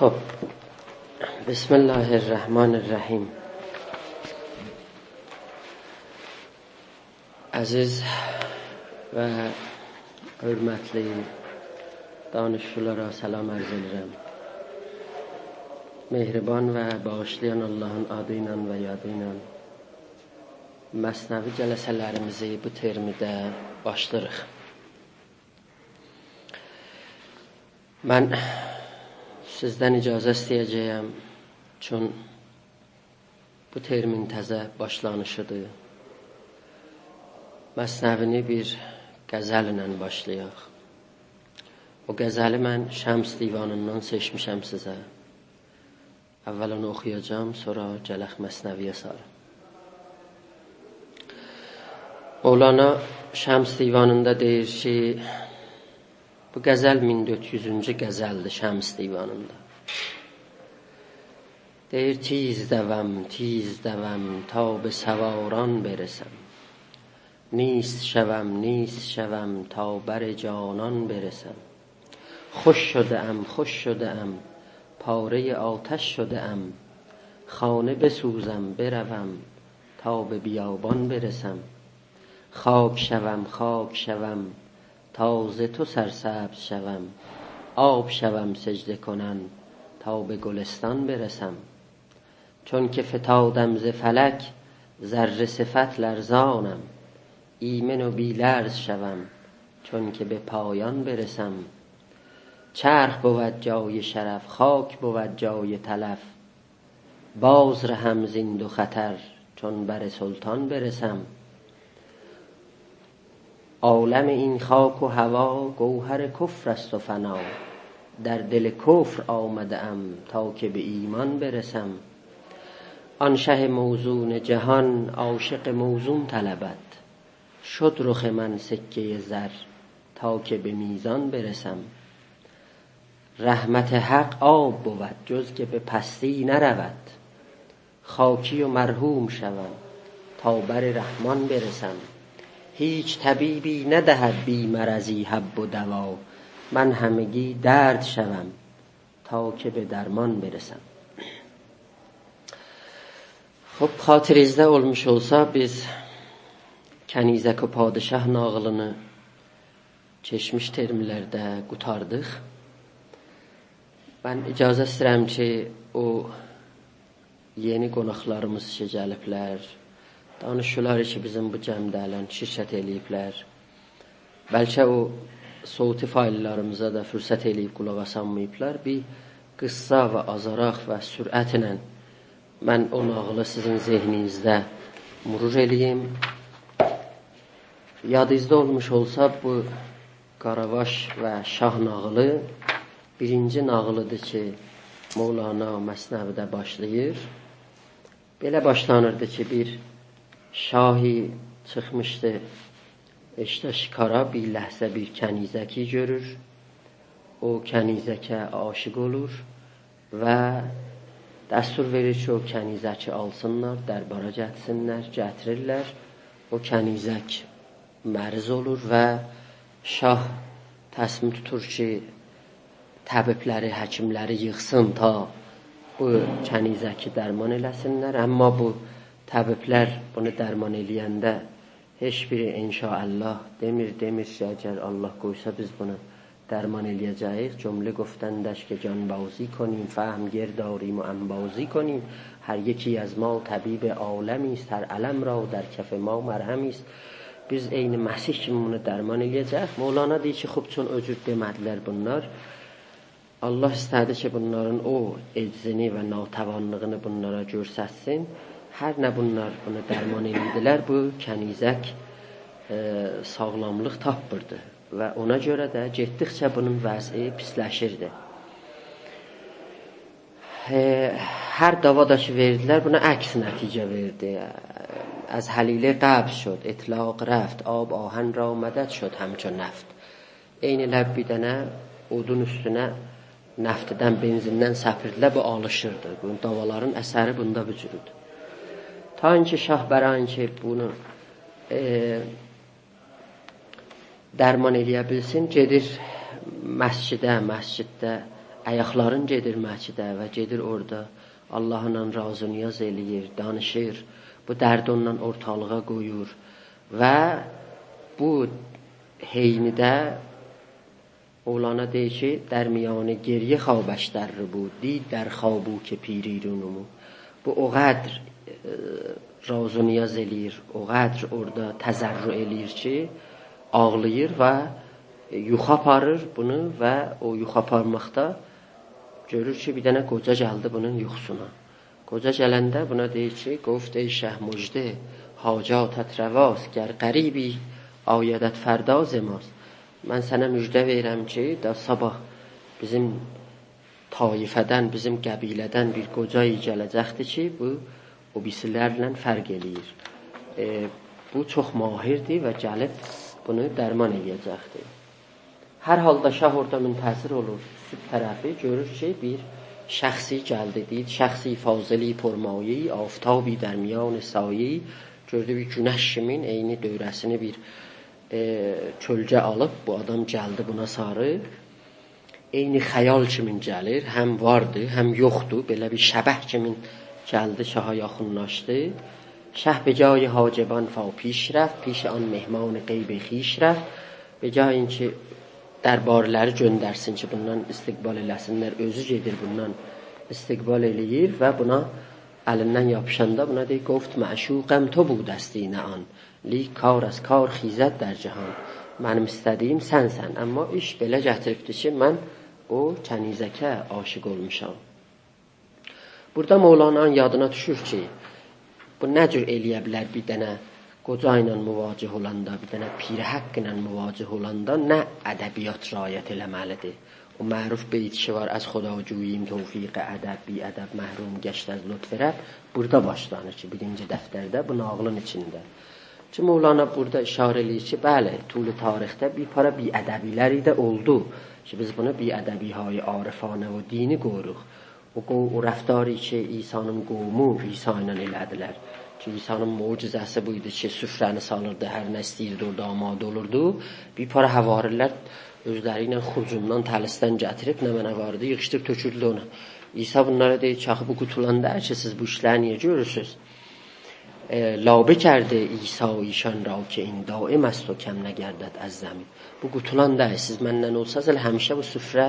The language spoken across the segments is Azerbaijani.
خب بسم الله الرحمن الرحیم. Aziz və hörmətli danışıqlara salam arz edirəm. Mehriban və bağışlayan Allahın adı ilə və yadı ilə məsnəvi cələsələrimizi bu termidə başlayırıq. Mən sizdən icazə istəyəcəyəm, çün bu termin təzə başlanışıdır. Məsnəvini bir qəzəl ilə başlayaq. O qəzəli mən Şəms divanından seçmişəm sizə. Əvvəl onu oxuyacağım, sonra gələk məsnəviyə sarı. Mevlana Şəms divanında deyir ki, bu qəzəl 1400-cü qəzəldir Şəms divanında. Deyir, tiz dəvəm, ta be səvaran berəsəm. نیست شوم تا بر جانان برسم. خوش شده ام پاره آتش شده ام. خانه بسوزم بروم تا به بیابان برسم. خاک شوم تا ز تو سرسبز شوم. آب شوم سجده کنن تا به گلستان برسم. چون که فتادم ز فلک ذره صفت لرزانم. ایمن و بی لرز شوم چون که به پایان برسم. چرخ بود جای شرف، خاک بود جای تلف. باز رهم زین دو خطر چون بر سلطان برسم. عالم این خاک و هوا گوهر کفر است و فنا. در دل کفر آمده ام تا که به ایمان برسم. آن شه موزون جهان عاشق موزون طلبد. شد رخ من سکه زر تا که به میزان برسم. رحمت حق آب بود جز که به پستی نرود. خاکی و مرحوم شوم تا بر رحمان برسم. هیچ طبیبی ندهد بی مرضی حب و دوا. من همگی درد شوم تا که به درمان برسم. خب xatirinizdə olmuş olsa biz Kənizək o Padişah nağılını keçmiş termlərdə qutardıq. Mən icazə istəyirəm ki, o yeni qonaqlarımız ki, gəliblər, danışıqları ki, bizim bu cəmdələn şirkət eləyiblər. Bəlkə o sauti faillarımıza da fürsət eləyib qulaq asanmayıblar. Bir qıssa və azaraq və sürətlə mən o nağılı sizin zehninizdə murur eləyim. Yadınızda olmuş olsa bu Qaravaş və Şah nağılı birinci nağılıdır ki, Mevlana Məsnəvidə başlayır. Belə başlanırdı ki, bir şahi çıxmışdı eşdə şikara, bir ləhzə bir kənizəki görür. O kənizəkə aşiq olur və dəstur verir ki, o kənizəki alsınlar, dərbara gətirirlər. O kənizək mərz olur və şah təsmin tutur ki, təbibləri, həkimləri yığsın ta bu kənizəki dərman eləsinlər. Amma bu təbiblər bunu dərman eləyəndə heç biri inşallah demir ki, əgər Allah qoysa biz bunu dərman eləyəcəyik. Cümle گفتندش که جانبازی کنیم فهم گرداریم و انبازی کنیم. هر یکی از ما طبیب عالمی است. هر علم را در کف ما مرهمی است. Biz eyni Məsih kimi bunu dərman eləyəcək. Mevlana deyir ki, xub çün öcür demədilər bunlar. Allah istədi ki, bunların o eczini və natəvanlığını bunlara görsətsin. Hər nə bunlar bunu dərman elədilər, bu kənizək sağlamlıq tapmırdı. Və ona görə də getdikcə bunun vəzi pisləşirdi. Hər davada ki verdilər, buna əks nəticə verdi. از حلیله قبض شد اطلاق رفت آب آهن را مدد شد همچون نفت. Eyni ləb bir dənə odun üstünə nəftdən, benzindən səpirdilər, bu alışırdı. Bu davaların əsəri bunda vücududur. Ta ki şah bəran ki bunu dərman eləyə bilsin, gedir məsciddə ayaqların gedir məscidə və gedir orada Allahla razı niyaz eləyir, danışır. Bu dərdi ondan ortalığa qoyur və bu heynidə Mevlana deyir ki, در میان گریه خوابش در بود دید در خوابو که پیریرونمو. Bu o qədər razı niyaz eləyir, o qədər orada təzərrü eləyir ki, ağlayır və yuxu aparır bunu və o yuxu aparmaqda görür ki, bir dənə qoca gəldi bunun yuxusuna. Qoca gələndə buna deyir ki, گفت ای شه مژده حاجاتت رواست گر غریبی آیدت فردا ز ماست. Mən sənə müjdə verirəm ki, da sabah bizim taifədən, bizim qəbilədən bir qocayı gələcəkdir ki, bu o birisilərlə fərq eləyir. Bu çox mahirdir və gəlib bunu dərman eləyəcəkdir. Hər halda şah orada müntəzir olur. Sübh tərəfi görür ki, bir şəxsi gəldi. Deyir, şəxsi fazili pormayi, aftabi در میان sayi. Gördü bir günəş kimin eyni dövrəsini bir kölgə alıb, bu adam gəldi buna sarı. Eyni xəyal kimin gəlir, həm vardı, həm yoxdur. Belə bir şəbəh kimin gəldi, şaha yaxınlaşdı. Şah به جای حاجبان فا پیش رفت پیش آن مهمان غیب خویش رفت. به جای اینکə dərbarları göndərsin ki, bundan istiqbal eləsinlər, özü gedir bundan istiqbal eləyir və buna əlindən yapışanda buna deyir, گفت معشوقم تو بودستی نه آن لیک کار از کار خیزد در جهان. Mənim istədiyim sənsən, amma iş belə gətiribdir ki, mən o kənizəkə aşiq olmuşam. Burada Mevlana'nın yadına düşür ki, bu nə cür eləyə bilər bir dənə qoca ilə müvacih olanda, bir dənə pirhəq ilə müvacih olanda nə ədəbiyyat riayət eləməlidir. O məruf beyt ki var, az xudacuyim tevfiq ədəb, bi ədəb məhrum gəşt az lütf rəbb. Burada başlanır ki, birinci dəftərdə, bu nağlın içində. Ki Mevlana burada işarə eləyir ki, bəli, tulu tarixdə bir para bi ədəbiləri də oldu. Ki biz bunu bi ədəbihay arifanə və dini qoyuruq. O rəftarı ki, İsa'nın qovmu İsa ilə elədilər. Ki İsa'nın mucizəsi buydu ki, süfrəni salırdı, hər nə istəyirdi orada amadə olurdu. Bir para həvarilər özləri ilə xurcundan, təlisdən gətirib, nə mənə vardı, yığışdırıb tökürdü ona. İsa bunlara deyir ki, axı bu qutulan der ki, siz bu işləri niyə görürsünüz? Labə کرده İsa ایشان را که این دائم است و کم نگردد از زمین. Bu qutulan der, siz məndən olsaz, həmişə bu süfrə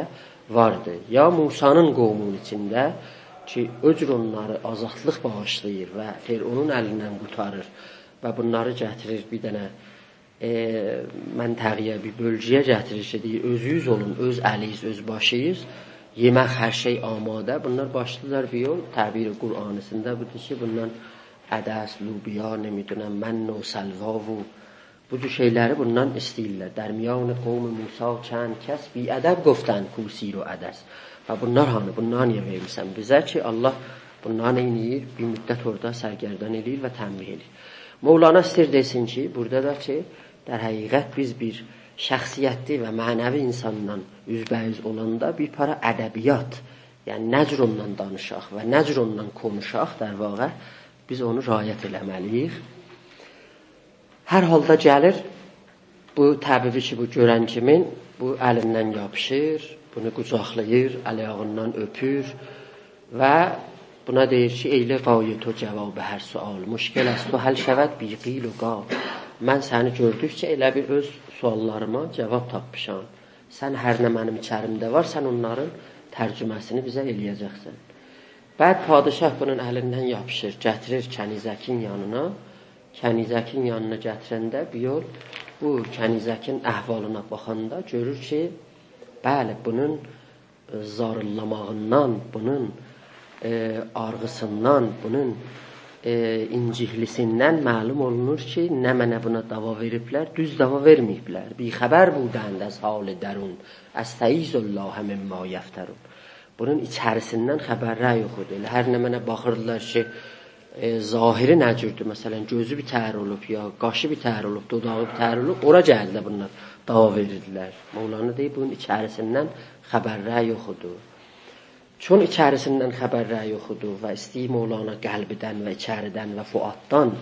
vardı. Ya Musa'nın qovmunun içində ki, öcür onları azadlıq bağışlayır və Firavunun əlindən qurtarır və bunları gətirir bir dənə məntəqəyə, bir bölgəyə gətirir ki, deyir, özünüz olun, öz əliyiz, öz başıyız, yemək, hər şey amadə. Bunlar başlılar bir yol, təbir Qur'anısında budur ki, bundan ədəs, lubiya, nemidunəm, mən o səlva və bu cür şeyləri bundan istəyirlər. Dərmiyan qovm Musa çənd kəs bi ədəb qoftən kusir o ədəs. Və bunlar hanı? Bunlar niyə vermirsən bizə ki, Allah bunları neyniyir? Bir müddət orada sərgərdan eləyir və tənbih eləyir. Mevlana istir desin ki, burada da ki, در həqiqət biz bir şəxsiyyətli və mənəvi insanla üzbəyiz olanda bir para ədəbiyyat, yəni nə cür ondan danışaq və nə cür ondan konuşaq, der vaqa biz onu riayət eləməliyik. Hər halda gəlir, bu təbibi ki, bu görən kimin, bu əlindən yapışır, bunu qucaqlayır, əliyağından öpür və buna deyir ki, eylə qayət o cavabı hər sual, müşkil است و həl şəvət bi qil و qal. Mən səni gördükcə elə bir öz suallarıma cavab tapmışam. Sən hər nə mənim içərimdə var, sən onların tərcüməsini bizə eləyəcəksən. Bəd padişah bunun əlindən yapışır, gətirir kənizəkin yanına. Kənizəkin yanına gətirəndə bir yol bu kənizəkin əhvalına baxanda görür ki, bəli, bunun zarıllamağından, bunun arğısından, bunun incihlisindən məlum olunur ki, nə mənə buna dava veriblər, düz dava verməyiblər. Bixəbər budənd az hal dərun, əstəizullah mimma yəftərun. Bunun içərisindən xəbərlər yox idi. Hər nə mənə baxırdılar ki, zahiri nə cürdür? Məsələn, gözü bitər olub, ya qaşı bitər olub, dodağı bitər olub, ora gəldi bunlar, dava verirdilər. Mevlana deyir, bunun içərisindən xəbərlər yox idi. Çün içərisindən xəbərlər yox idi və istəyir Mevlana qəlbidən və içəridən və fuaddan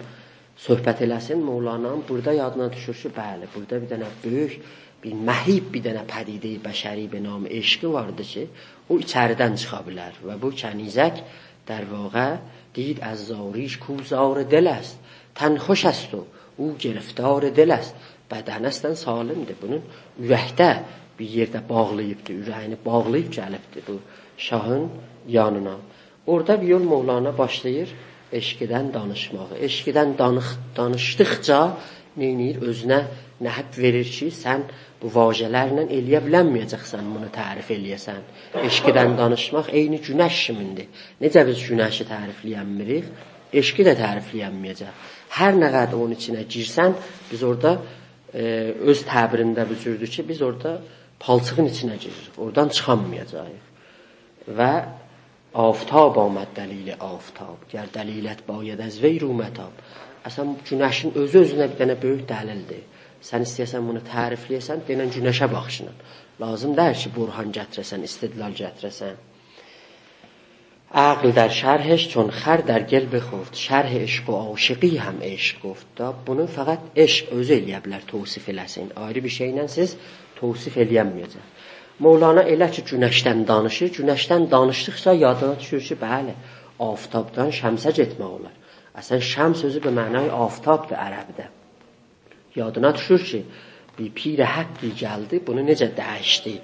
söhbət eləsin, Mevlana'nın burada yadına düşür ki, bəli, burada bir dənə böyük, bir məhib, bir dənə pədidə-i bəşəri be nam eşqi vardı ki, o içəridən çıxa bilər və bu kənizək در واقع دید از زاریش کو زار دل است تن خوش است و او گرفتار دل است bədən əslən salimdir. Bunun ürəkdə bir yerdə bağlayıbdır, ürəyini bağlayıb gəlibdir bu şahın yanına. Orada bir yol Mevlana başlayır eşqidən danışmağı. Eşqidən danışdıqca neynir? Özünə nəhəb verir ki, sən bu vacələrlə eləyə bilənməyəcəksən, bunu tərif eləyəsən. Eşqidən danışmaq eyni günəş kimindir. Necə biz günəşi tərifləyənmirik, eşqi də tərifləyənməyəcək. Hər nə qədər onun içinə girsən, biz orada öz təbirində bu cürdür ki, biz orada palçığın içinə giririk. Oradan çıxamayacağıq. Və aftab amad dəlili aftab. Gəl dəlilət bayəd əz vey rumətab. Əsən günəşin özü-özünə bir dənə böyük dəlildir. Sən istəyəsən bunu tərifləyəsən, denən günəşə baxışla. Lazım deyil ki, burhan gətirəsən, istidlal gətirəsən. عقل در شرحش چون خر در گل بخفت شرح عشق و عاشقی هم عشق گفت da bunu fəqət eşq özü eləyə bilər, təvsif eləsin. Ayrı bir şeylə siz təvsif eləyəməyəcək. Mevlana elə ki günəşdən danışır, günəşdən danışdıqca yadına düşür ki, bəli, aftabdan şəmsə getmək olar. Əsən şəms sözü به معنای aftabdır ərəbdə. Yadına düşür ki, bir pir həqqi gəldi, bunu necə dəyişdi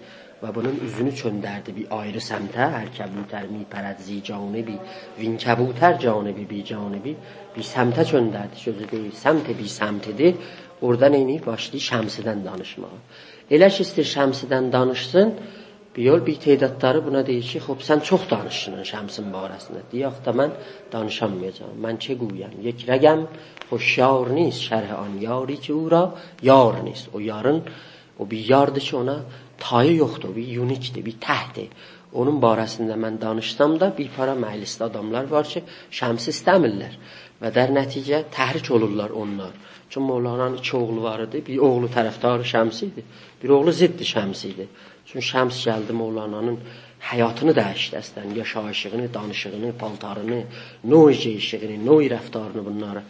və bunun üzünü çöndərdi bir ayrı səmtə, hər kəbutər mi pərəd zi canibi, vin kəbutər canibi bi canibi, bir səmtə çöndərdi, sözü deyil, səmt bir səmtidir. Orada neyini? Başlayır şəmsidən danışmağa. Elə ki, istir şəmsidən danışsın, bir yol bir teydadları buna deyir ki, xop, sən çox danışsın şəmsin barəsində. Deyək da mən danışamayacağım. Mən çə guyəm? Yek rəgəm xoşyar نیست şərh an yari ki, ura yar نیست. O yarın, o bir yardır ki, ona tayı yoxdur, bir unikdir, bir təhdir. Onun barəsində mən danışsam da bir para məclisdə adamlar var ki, şəmsi istəmirlər və dər nəticə təhrik olurlar onlar. Çünki Mevlana'nın iki oğlu var idi, bir oğlu tərəfdarı şəmsi idi, bir oğlu ziddi şəmsi idi. Çünki şəms gəldi Mevlana'nın həyatını dəyişdi əslən, yaşayışını, danışığını, paltarını, noy geyişini, noy rəftarını bunları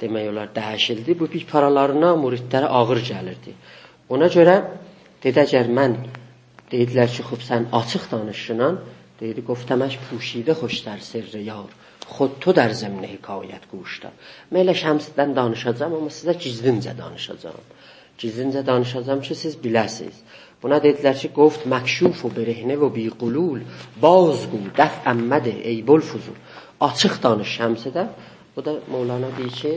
demək olar dəyişildi. Bu bir paralarına, müridlərə ağır gəlirdi. Ona görə dedi, əgər mən deyidilər ki, xub sən açıq danışınan, deyidi, qoftəməş puşidə xoşdər sirri yar, xod to در ضمن hekayət quşlar. Mən elə şəmsdən danışacağım, amma sizə gizlincə danışacağım. Gizlincə danışacağım ki, siz biləsiniz. Buna dedilər ki, qoft məkşuf و برهنه و بی قلول bozqu dəf əmmədi ey bolfuzul. Açıq danış şəmsidə. Bu da Mevlana deyir ki,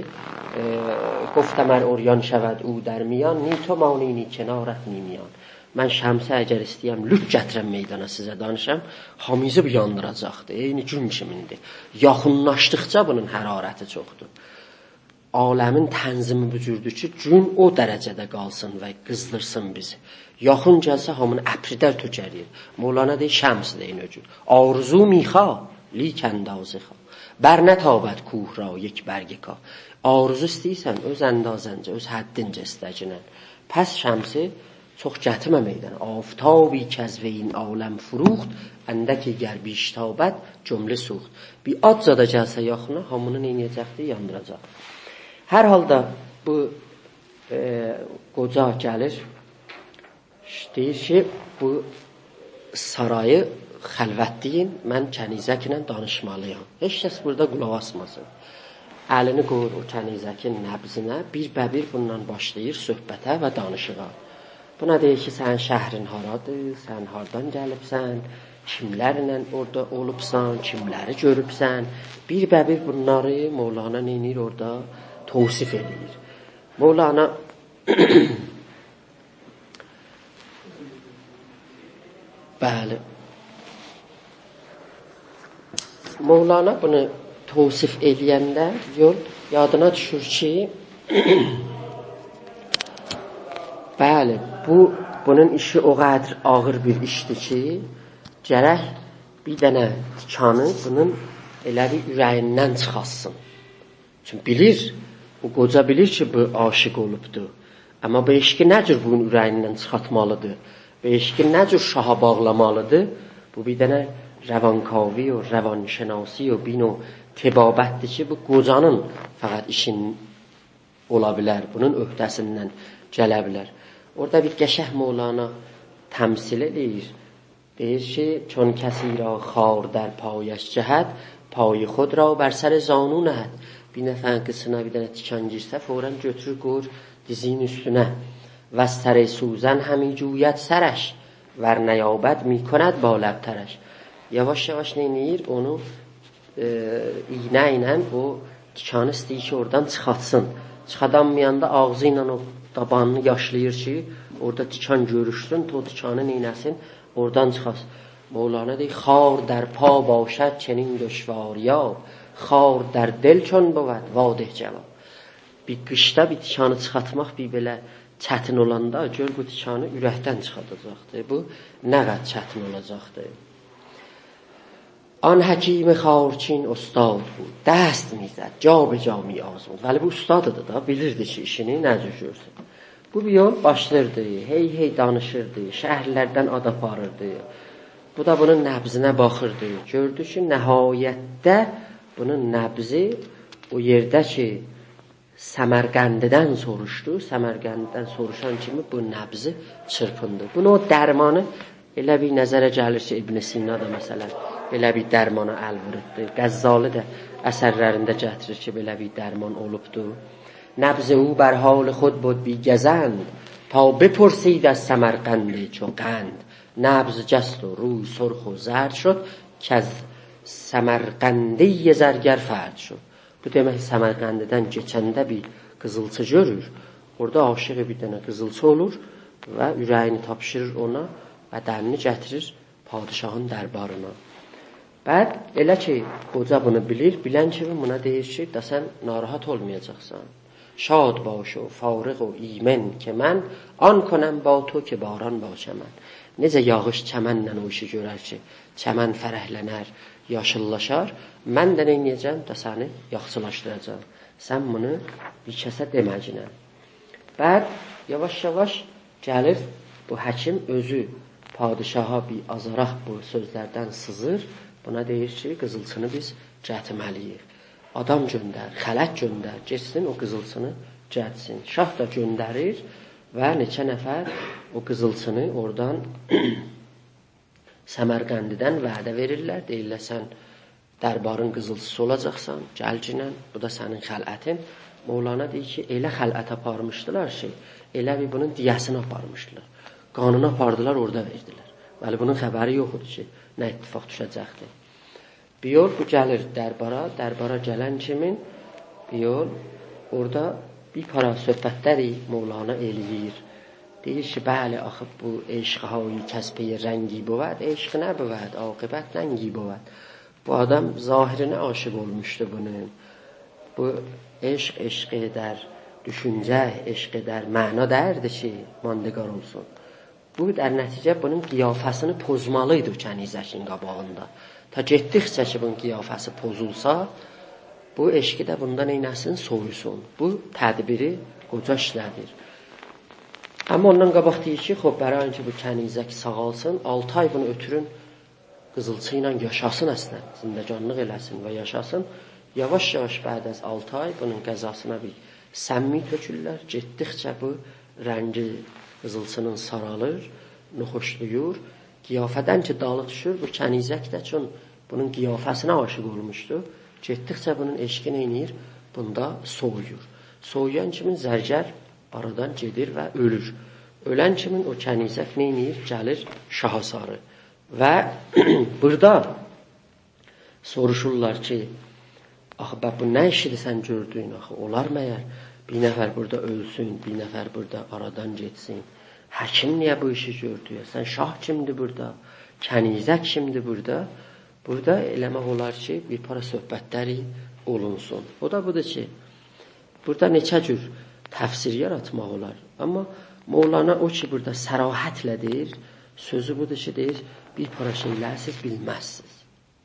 qoftəmər oryan şəvəd u در میان نی تو مانی نی کنارت نی میان. Mən şəmsə əgər istəyəm, lüt gətirəm meydana sizə danışam, hamizi bir yandıracaqdır, eyni gün kimindir. Yaxınlaşdıqca bunun hərarəti çoxdur. Aləmin tənzimi bu cürdür ki, gün o dərəcədə qalsın və qızdırsın bizi. Yaxın gəlsə, hamını əpridər tökərir. Mevlana deyir, şəms deyin o gün. Arzu mixا لیک اندازه خواه بر نتابد کوه را یک برگ کا. Arzu istəyirsən, öz əndazəncə, öz həddince istəcinən. Pəs şəmsi çox gətirmə meydana. Aftabi kəz və in aləm furuxt, əndəki gəl biştabət cümlə suxt. Bir adca da gəlsə yaxına, hamını neynəyəcəkdir? Yandıracaq. Hər halda bu qoca gəlir, deyir ki, bu sarayı xəlvətliyin, mən kənizəklə danışmalıyam. Heç kəs burada qulaq asmasın. Əlini qoyur o kənizəkin nəbzinə, bir bəbir bundan başlayır söhbətə və danışığa. Buna deyir ki, sən şəhrin haradır, sən hardan gəlibsən, kimlərlə orada olubsan, kimləri görübsən. Bir bəbir bunları Mevlana neynir orada? Təvsif edir. Mevlana bəli, Mevlana bunu təvsif eləyəndə yol yadına düşür ki, bəli, bunun işi o qədər ağır bir işdir ki, gərək bir dənə tikanı bunun elə bir ürəyindən çıxasın. Çünki bilir, o qoca bilir ki, bu aşiq olubdur. Amma bu eşqi nə cür bunun ürəyindən çıxatmalıdır? Bu eşqi nə cür şaha bağlamalıdır? Bu bir dənə rəvankavi o rəvanşənasi o bin o tebabətdir ki, bu qocanın fəqət işin ola bilər, bunun öhdəsindən gələ bilər. Orada bir qəşəh Mövlana təmsil edir. Deyir ki, چون کسی را خار در پایش جهد پای خود را بر سر زانو نهد. Bir nəfərin qıçına bir dənə tikan girsə, fौरन götürür qoyur dizinin üstünə. و سر سوزن همی جوید سرش ور نیابد می کند با لب ترش. Yavaş yavaş neynir? Onu iğnə ilə o tikanı istəyir ki, oradan çıxartsın. Çıxadanmayanda ağzı ilə o tabanını yaşlayır ki, orada tikan görüşsün, o tikanı neynəsin? Oradan çıxarsın. Mevlana deyir, خار در پا باشد چنین دشواریاب خار در دل چون بود واده cavab. Bir qışda bir tikanı çıxartmaq bir belə çətin olanda gör bu tikanı ürəkdən çıxadacaqdır. Bu nə qədər çətin olacaqdır. آن حکیم خارچین استاد بود دست میزد جا به جا می آزمود. ولی bu ustadıdır da, bilirdi ki işini necə görsün. Bu bir yol başlardı, hey danışırdı, şəhərlərdən ad aparırdı. Bu da bunun nəbzinə baxırdı. Gördü ki, nəhayətdə bunun nəbzi o yerdə ki Səmərqəndidən soruşdu. Səmərqəndidən soruşan kimi bu nəbzi çırpındı. Bunu o dərmanı elə bir nəzərə gəlir ki, İbn Sina da məsələn belə bir dərmana əl vurubdur. Qəzzali də əsərlərində gətirir ki, belə bir dərman olubdur. نبض او بر حال خود بود بی گزند تا بپرسید از سمرقند چو قند. نبض جست و روی سرخ و زرد شد که از سمرقندی زرگر فرد شد. Bu demək Səmərqəndidən keçəndə bir qızılçı görür. Orada aşığı bir dənə qızılçı olur və ürəyini tapşırır ona və dənini gətirir padişahın dərbarına. Bəd elə ki, qoca bunu bilir, bilən kimi buna deyir ki, da sən narahat olmayacaqsan. شاد باش و فارغ و ایمن که من آن کنم با تو که باران باشه من. Necə yağış çəmənlə o işi görər ki, çəmən fərəhlənər, yaşıllaşar, mən də neynəyəcəm da səni yaxşılaşdıracam. Sən bunu bir kəsə deməcinə. Bəd yavaş-yavaş gəlir, bu həkim özü padişaha bir azaraq bu sözlərdən sızır. Buna deyir ki, qızılçını biz gətirməliyik. Adam göndər, xələt göndər, geçsin o qızılçını gətsin. Şah da göndərir və neçə nəfər o qızılçını oradan Səmərqəndidən vədə verirlər. Deyirlər, sən dərbarın qızılçısı olacaqsan, gəlcinən, bu da sənin xələtin. Mevlana deyir ki, elə xələt aparmışdılar ki, elə bir bunun diyəsini aparmışdılar. Qanunu apardılar, orada verdilər. Bəli, bunun xəbəri yox idi ki, nə ittifaq düşəcəkdir. Bir yol bu gəlir dərbara gələn kimin bir yol orada bir para söhbətləri Mevlana eləyir. Deyir ki, bəli, axı bu eşqhایی kəsbi rəngi بود eşq nə بود aqibət nəngi بود. Bu adam zahirinə aşık olmuşdu bunun. Bu eşqi der düşüncə, eşqi der məna dərdi ki, mandegar olsun. Bu der nəticə bunun qiyafəsini pozmalıydı kənizəkin qabağında. Ta getdikcə ki, bunun qiyafəsi pozulsa, bu eşqi də bundan eynəsin, soyusun. Bu tədbiri qoca işlədir. Amma ondan qabaq deyir ki, xob, bərayın ki, bu kənizək sağalsın, 6 ay bunu ötürün, qızılçı ilə yaşasın əslən, zindəcanlıq eləsin və yaşasın. Yavaş-yavaş bəd az 6 ay bunun qəzasına bir səmmi tökürlər. Getdikcə bu rəngi qızılçının saralır, nuxuşluyur. Qiyafədən ki, dalı düşür, bu kənizək də çün bunun qiyafəsinə aşıq olmuşdu. Getdikcə bunun eşqi neynir? Bunda soğuyur. Soğuyan kimin zərgər aradan gedir və ölür. Ölən kimin o kənizək neynir? Gəlir şaha sarı. Və burada soruşurlar ki, axı, bu nə işidir sən gördüyün? Axı, olar məyər? Bir nəfər burada ölsün, bir nəfər burada aradan getsin. Həkim niyə bu işi gördü? Sən şah kimdir burada? Kənizək kimdir burada? Burada eləmək olar ki, bir para söhbətləri olunsun. O da budur ki, burada neçə cür təfsir yaratmaq olar. Amma Mevlana o ki, burada sərahətlə deyir, sözü budur ki, deyir, bir para şeylər siz bilməzsiniz.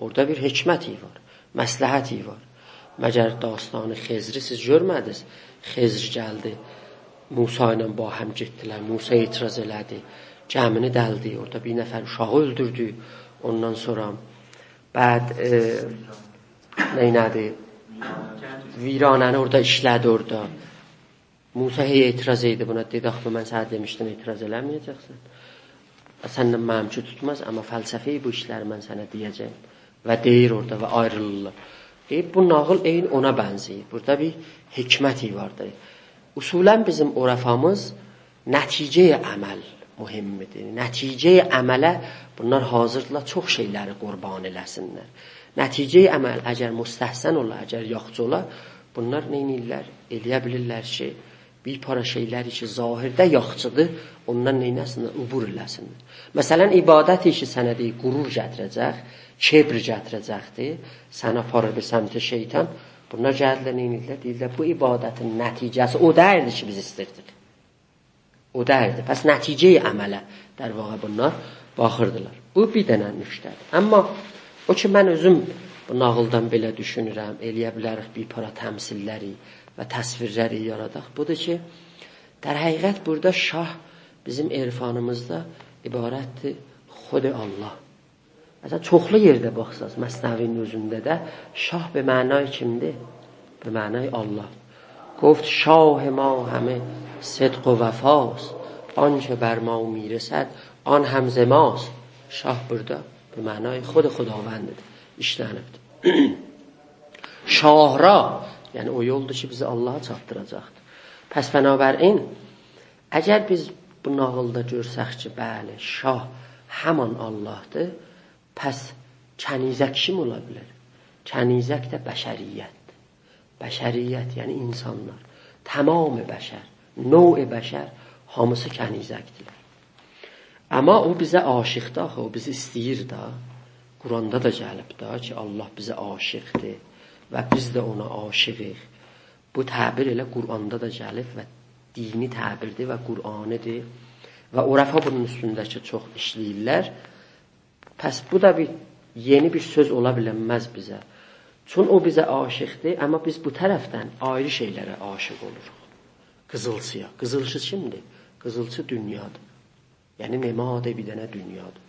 Orada bir hikməti var, məsləhəti var. Məgər dastanı Xezri siz görmədiniz? Xezr gəldi, Musa ilə ba həm getdilər, Musa etiraz elədi, gəmini dəldi, orada bir nəfər uşağı öldürdü. Ondan sonra bəd neynədi? Viranəni orada işlədi orada. Musa hey etiraz etdi buna, dedi axı mən sənə demişdim etiraz eləməyəcəksən. Səndən məmçü tutmaz, amma fəlsəfi bu işləri mən sənə deyəcəm. Və deyir orada və ayrılırlar. Bu nağıl eyni ona bənzəyir. Burada bir hikməti vardır. Usulən bizim orafamız nəticəyə əməl mühimmidir. Nəticəyə əmələ bunlar hazırdılar çox şeyləri qurban eləsinlər. Nəticəyə əməl əgər müstəhsən ola, əgər yaxşı ola, bunlar neynirlər? Eləyə bilirlər ki, bir para şeyləri ki, zahirdə yaxçıdır, ondan neynəsinlər? Ubur eləsinlər. Məsələn, ibadət işi sənə deyir, qurur gətirəcək, kibr gətirəcəkdir, sənə aparır bir səmtə şeytan. Bunlar gəlirlər, neynirlər? Deyirlər, bu ibadətin nəticəsi o dəyirdir ki, biz istirdik. O dəyirdir. Pəs nəticəyə əmələ در واقع bunlar baxırdılar. Bu bir dənə nüktədir. Amma o ki, mən özüm bu nağıldan belə düşünürəm, eləyə bilərik bir para təmsilləri və təsvirləri yaradaq. Budur ki, در həqiqət burada şah bizim irfanımızda ibarətdir xud Allah. Məsələn, çoxlu yerdə baxsaz, Məsnəvinin özündə də şah به معنای kimdir? به معنای Allah. گفت شاه ما همه صدق و وفاست آنچه بر ما میرسد آن هم ز ماست. شاه burada به معنای خود خداوندdir. İşlənibdir. Şahra, yəni o yoldur ki, bizi Allaha çatdıracaqdır. Pəs bənabərin, əgər biz bu nağılda görsək ki, bəli, şah həman Allahdır, pəs kənizək kim ola bilər? Kənizək də bəşəriyyətdir. Bəşəriyyət, yəni insanlar. Tamam bəşər, növ bəşər, hamısı kənizəkdir. Amma o bizə aşiqdir, axı, o bizi istəyir da. Quranda da gəlib da ki, Allah bizə aşiqdir və biz də ona aşiqik. Bu təbir elə Quranda da gəlib və dini təbirdir və Qur'anidir və urafa bunun üstündəki çox işləyirlər. Pəs bu da bir yeni bir söz ola bilməz bizə. Çün o bizə aşiqdir, amma biz bu tərəfdən ayrı şeylərə aşiq oluruq. Qızılçıya. Qızılçı kimdir? Qızılçı dünyadır. Yəni nemadə bir dənə dünyadır.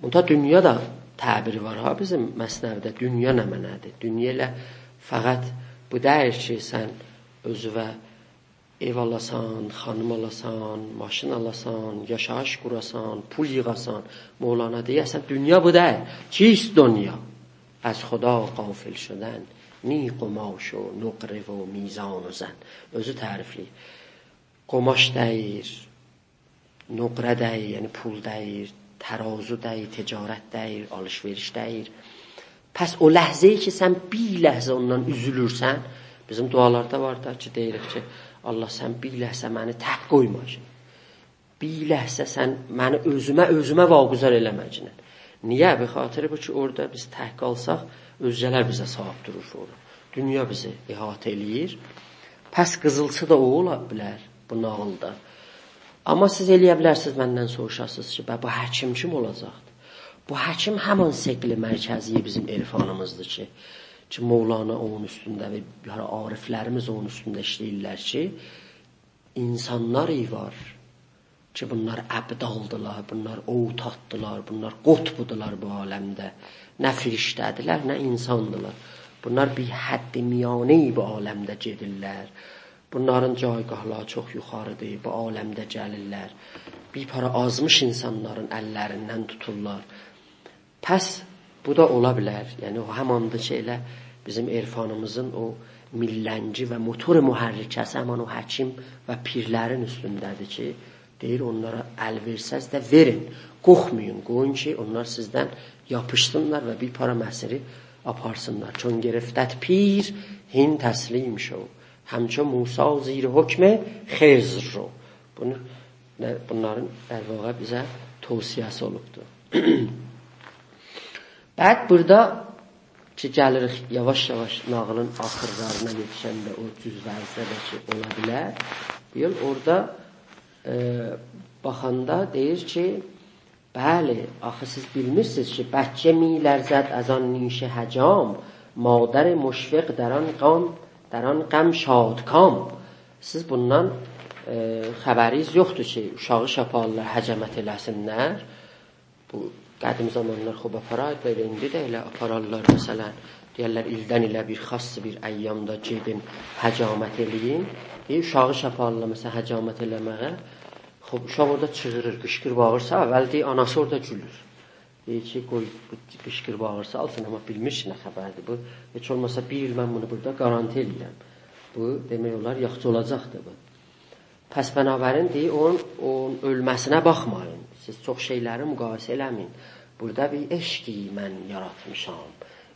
Bunda dünya da təbiri var ha bizim Məsnəvdə. Dünya nə mənədir? Dünya ilə fəqət bu deyir ki, sən özüvə ev alasan, xanım alasan, maşın alasan, yaşayış qurasan, pul yığasan, Mevlana deyəsən, dünya bu deyir. Çist dünya? از خدا غافل شدن نی قماش و نقره و میزان و زن. özü tərifləyir. Qumaş deyir, nöqrə deyir, yəni pul deyir, tərazu deyir, ticarət deyir, alış-veriş deyir. Pəs o ləhzəyi ki, sən bir ləhzə ondan üzülürsən, bizim dualarda var da ki, deyirik ki, Allah sən bir ləhzə məni tək qoymacın. Bir ləhzə sən məni özümə vaquzar eləməcinin. Niyə? Bir xatırı bu ki, orada biz tək qalsaq, özcələr bizə sahib durur sonra. Dünya bizi ihatə eləyir. Pəs qızılçı da o ola bilər bu nağılda. Amma siz eləyə bilərsiniz, məndən soruşasınız ki, bu həkim kim olacaqdır? Bu həkim həman sekli mərkəzi bizim irfanımızdır ki, Mevlana onun üstündə və ariflərimiz onun üstündə işləyirlər ki, insanlar var ki, bunlar əbdaldılar, bunlar ovtatdılar, bunlar qotbudular bu aləmdə. Nə firiştədirlər, nə insandılar. Bunlar bir həddi miyanəyi bu aləmdə gedirlər. Bunların caygahları çox yuxarıdır, bu aləmdə gəlirlər. Bir para azmış insanların əllərindən tuturlar. Pəs bu da ola bilər. Yəni o həmanda ki, elə bizim irfanımızın o millənci və motor mühərrikəsi həman o həkim və pirlərin üstündədir ki, deyir onlara əl versəz də verin, qoxmayın, qoyun ki, onlar sizdən yapışsınlar və bir para məsiri aparsınlar. Çون گرفتت پیر هین تسلیم شو همچون موسی زیر حکم خضر رو. Bunların در واقع bizə tövsiyəsi olubdur. Bəd burada ki, gəlirik yavaş-yavaş nağılın axırlarına yetişəndə o cüzvəzdə də ki, ola bilər. Deyil, orada baxanda deyir ki, bəli, axı siz bilmirsiniz ki, bच्चे میلرزد از آن نیش حجام مادر مشفق در آن غم شادکام. Siz bundan xəbəriniz yoxdur ki, uşağı şaparlar, həcəmət eləsinlər. Bu qədim zamanlar xub apararlar, indi də elə apararlar. Məsələn, deyirlər ildən ilə bir xas bir əyyamda gedin, həcamət eləyin. Uşağı şəpalıla məsələn həcamət eləməyə. Xoş, uşaq orada çığırır, qışqır bağırsa, əvvəl deyir, anası orada gülür. Deyir ki, qoy qışqır bağırsa alsın, amma bilmiş nə xəbərdir bu. Heç olmasa bir il mən bunu burada garanti eləyirəm. Bu, demək olar, yaxşı olacaqdır bu. Pəs bənabərin deyir, onun ölməsinə baxmayın. Siz çox şeyləri müqayisə eləməyin. Burada bir eşqi mən yaratmışam.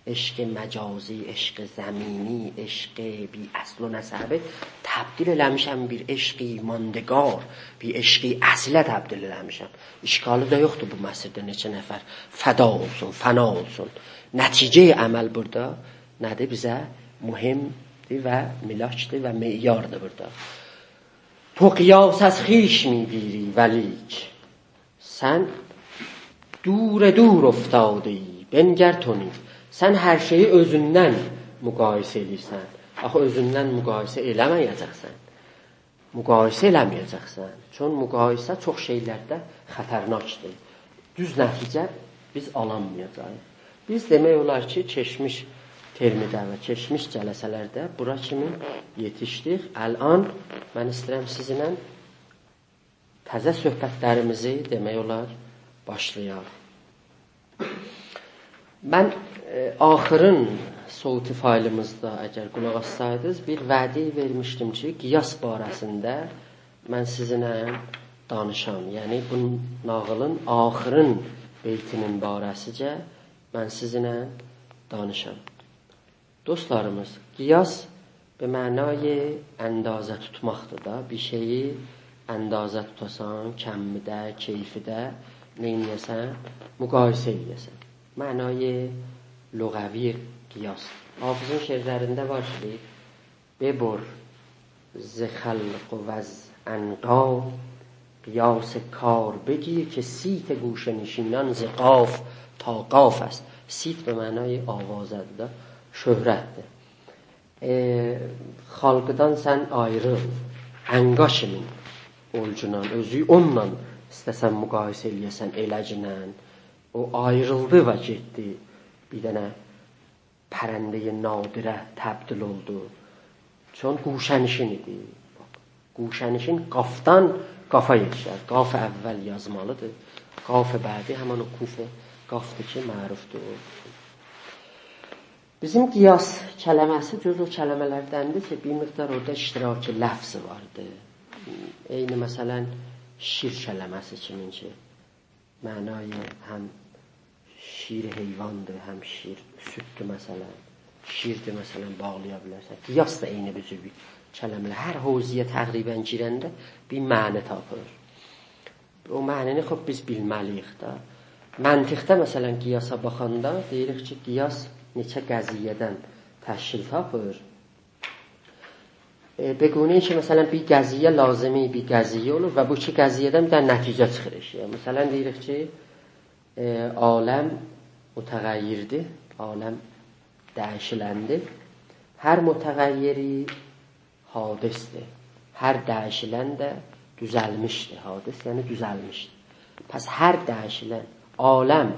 Eşq məcazi, eşq zəmini, eşq bi əsl و nəsəbi təbdil eləmişəm bir eşqi mandegار, bir eşqi əslə təbdil eləmişəm. İşqalı da yoxdur bu məsirdə neçə nəfər fəda olsun, fəna olsun. Nəticə əməl burada nədir bizə? Mühimdir və milakdır və meyardır burada. تو قیاس از خویش میگیری ولیک sen دور افتاده‌ای بنگر تو نیز. Sən hər şeyi özündən müqayisə edirsən. Axı özündən müqayisə eləməyəcəksən. Müqayisə eləməyəcəksən. Çünki müqayisə çox şeylərdə xətərnakdır. Düz nəticə biz alamayacağıq. Biz demək olar ki, keçmiş termidə və keçmiş cələsələrdə bura kimi yetişdik. Əlan mən istəyirəm sizinlə təzə söhbətlərimizi demək olar başlayaq. Mən axırın sauti faylimizdə əgər qulaq assaydınız bir vədi vermişdim ki, qiyas barəsində mən sizinlə danışam. Yəni bu nağılın axırın beytinin barəsicə mən sizinlə danışam. Dostlarımız, qiyas به معنای اندازه tutmaqdır da. Bir şeyi əndazə tutasan, kəmmidə, keyfidə neyniyəsən? Müqayisə edəsən. Mənayı lüğəvi qiyas. Hafızın şeirlərində var ki, bebur ز خلق و از عنقا قیاس کار بگیر که سیت گوشه نشینان ز قاف تا قاف است. سیت به معنای آوازədir da, şöhrətdir. Xalqdan sən ayrıl, ənqa kimin olcunan, özü onunla istəsən müqayisə eləyəsən eləclə. O ayrıldı və getdi, bir dənə pərəndəyə nadirə təbdil oldu. Çün quşənişin idi. Quşənişin qafdan qafa yetişər. Qaf əvvəl yazmalıdır. Qaf bədi həmən o kufə qafdır ki, mərufdur o. Bizim qiyas kələməsi cüz o kələmələrdəndir ki, bir miqdar orada iştiraki ləfzi vardır. Eyni məsələn şir kələməsi kimin ki, mənayı həm şir heyvandır, həm şir süddür məsələn. Şirdir məsələn bağlaya bilərsən. Qiyas da eyni bir kələmələr. Hər hovziyə təqribən girəndə bir məni tapır. O mənini xub biz bilməliyik da. Məntiqdə məsələn qiyasa baxanda deyirik ki, qiyas neçə qəziyyədən təşkil tapır. Bequnə ki, məsələn, bir qəziyyə lazımi bir qəziyyə olur və bu iki qəziyyədən bir nəticə çıxır eşiyə. Məsələn, deyirik ki, aləm mütəğəyyirdir, aləm dəyişiləndir. Hər mütəğəyyiri hadisdir. Hər dəyişilən də düzəlmişdir. Hadis, yəni düzəlmişdir. Pəs hər dəyişilən, aləm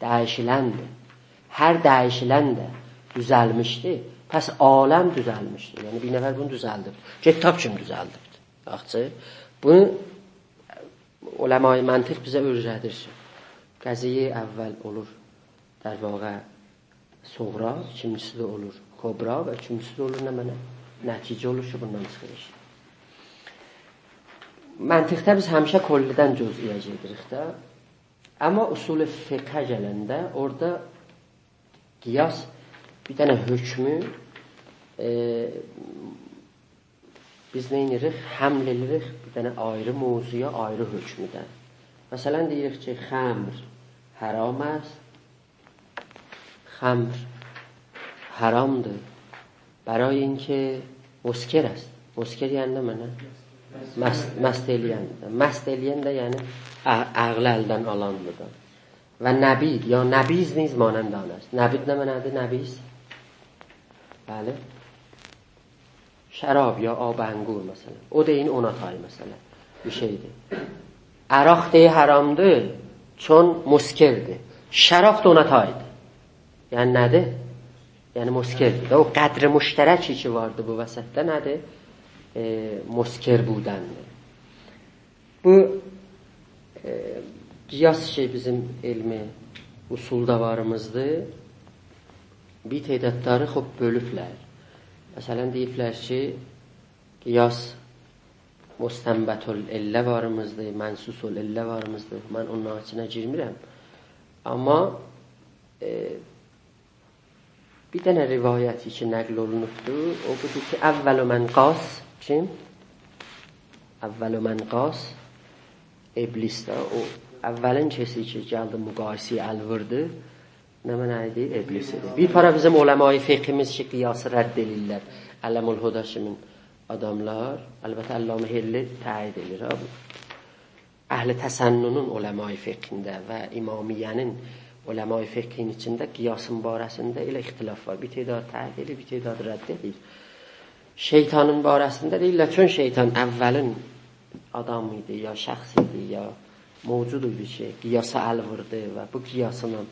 dəyişiləndir. Hər dəyişilən də düzəlmişdir. Pəs aləm düzəlmişdir. Yəni bir nəfər bunu düzəldib. Get tap kim düzəldibdir. Baxçı, bunu uləma-i məntiq bizə öyrədir. Qəziyyə əvvəl olur در واقع صغرا، ikincisi də olur kobra və üçüncüsü də olur nə mənə? Nəticə olur ki, bundan çıxırıq. Məntiqdə biz həmişə kollidən cüz'iyə gedirik də. Amma usul-i fiqhə gələndə orada qiyas bir dənə hökmü biz neynirik? Həml edirik bir dənə ayrı mövzuya, ayrı hökmüdən. Məsələn, deyirik ki, xəmr haram است. خمر حرامdır برای اینکه مسکر است. مسکر یعنی نه mənə? Məst eləyəndir. Məst eləyən də yəni ağlı əldən alandır da. Və nəbid ya nəbiz niz manəndə anast. Nəbid nə mənədir? Nəbiz. Bəli. Şərab ya ab angur məsələn. O deyin ona tay məsələn. Bir şeydir. Araq deyə haramdır çün muskerdir. Şərab da ona taydır. Yəni nədir? Yəni muskerdir. O qədri müştərəki ki vardı bu vəsətdə nədir? Musker budəndir. Bu qiyas şey bizim elmi usulda varımızdır. Bir tədadları xop bölüblər. Məsələn deyiblər ki, qiyas müstənbətül illə varımızdır, mənsusul illə varımızdır. Mən onun içinə girmirəm. Amma bir dənə rivayəti ki nəql olunubdur. O budur ki, əvvəlu mən qas kim? Əvvəlu mən qas iblisdə. O əvvəlin kesi ki gəldi müqayisi əlvırdı. Nə mənədir? İblisidir. Bir para bizim uləma-i fiqhimiz ki qiyası rədd edirlər. Ələmül Huda kimin adamlar. Əlbəttə Əllamə Hilli təid edir. Əhl-i təsənnunun uləma-i fiqhində və İmamiyyənin uləma-i fiqhin içində qiyasın barəsində elə ixtilaf var. Bir tədad təid edir, bir tədad rədd edir. Şeytanın barəsində deyirlər, çün şeytan əvvəlin adam idi, ya şəxs idi, ya mövcud idi ki, qiyasa əl vurdu və bu qiyasla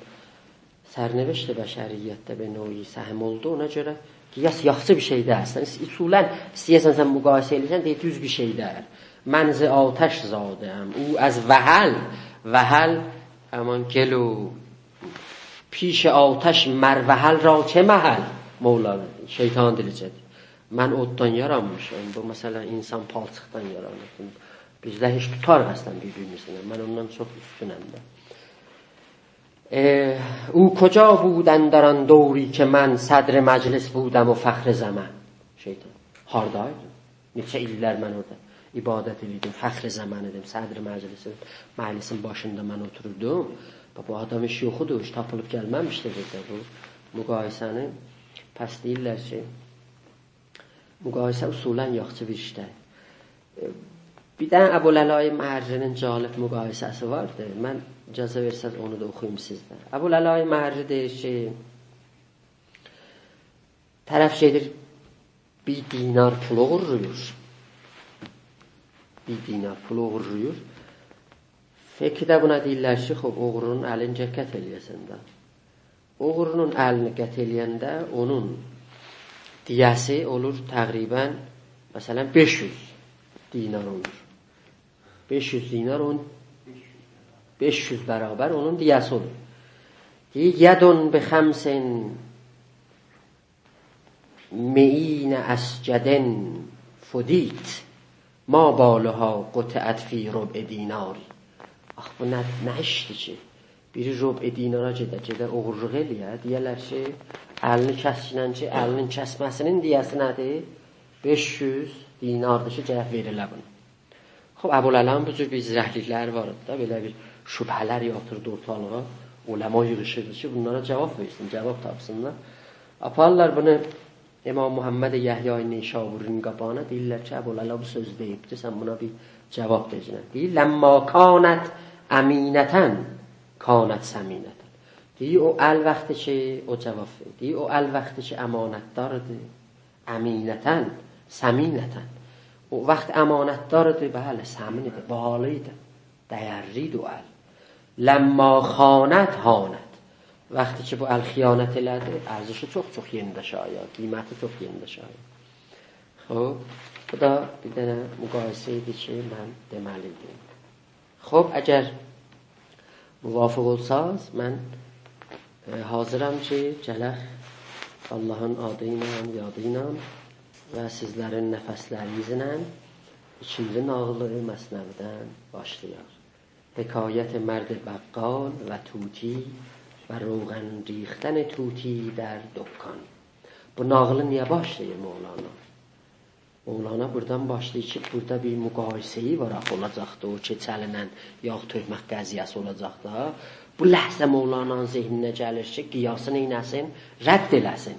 sərnəveşdə bəşəriyyətdə bir növ səhm oldu. Ona görə qiyas yaxşı bir şey deyil. Usulən istəyəsən sən müqayisə edirsən, deyir düz bir şey deyil. Mənzi atəş zadəm. O az vəhəl aman gelo پیش آتش مروحل را چه محل مولا şeytan dilicədir. Mən oddan yaranmışam. Bu məsələn insan palçıqdan yaranır. Bizdə heç tutar əslən bir-birimizlə. Mən ondan çox üstünəm də. او کجا بودن در آن دوری که من صدر مجلس بودم و فخر زمان. Şeytan. Hardaydı. Neçə illər mən orada ibadət edirdim, fəxr zaman edim, sədr məclisin başında mən oturdum. Bu adam iş yoxudur, iş tapılıb gəlməmişdir bizə bu müqayisəni. Pəs deyirlər ki, müqayisə usulən yaxşı bir işdir. Bir dənə Əbu'l-Əlai Məhərrinin cəlib müqayisəsi vardır. Mən icazə versəz onu da oxuyum sizdə. Əbu'l-Əlai Məhərri deyir ki, tərəf gedir bir dinar pul uğurluyur. Bir dinar pul uğurluyur. Fiqhdə buna deyirlər ki, oğrunun əlincə qət eləyəsən də. Oğrunun əlini qət eləyəndə onun diyəsi olur təqribən, məsələn, 500 dinar olur. 500 dinar 500 bərabər onun diyəsi olur. Deyir, yədun bi xəmsin me'in əscədin fudit ma baluha qutəət fi rub'i dinari. Ax, bu nə işdir ki? Biri rub'i dinara gedə uğurluq eləyə. Deyərlər ki, əlini kəskinən ki, əlinin kəsməsinin diyəsi nədir? 500 dinardır ki, cəhət verilə bunu. Əbu'l-Ələm bu cür bir zirəhlikləri var da, belə bir şübhələr yatırdı ortalığa. Uləma yığışırdı ki, bunlara cavab versin, cavab tapsınlar. Aparlar bunu İmam Muhammed Yəhya Neysaburi'nin qabağına, deyirlər ki, Əbu'l-Ələm bu söz deyibdir, sən buna bir cavab deyəcəksən. Deyir, ləmmə kanət əminətən, kanət səminətən. Deyir, o əl vaxtı ki, o cavab verir. Deyir, o əl vaxtı ki, əmanətdardır, əminətən, səminətən. O vaxt əmanətdardır, bəli, səminidir, bağlıydır, dəyərlidir o əl. Ləmmə xanət, hanət. Vaxtı ki, bu əl xiyanət elədi, ərzişi çox-çox yenində şaya, qiyməti çox yenində şaya. Xob, bu da bir dənə müqayisə idi ki, mən deməliydim. Xob, əgər müvafiq olsaz, mən hazıram ki, gələk Allahın adı ilə, yadı ilə və sizlərin nəfəslərinizlə ikinci nağılı Məsnəvidən başlayar. Hekayət mərd bəqqal və tuti və روغن ریختن توتی در dükkan. Bu nağılı niyə başlayır Mevlana? Mevlana buradan başlayır ki, burada bir müqayisəyi var, olacaqdı, o keçəlinən yağ tökmək qəziyyəsi olacaqdı. Bu ləhzə Mevlana'nın zehninə gəlir ki, qiyasını inəsin, rədd eləsin.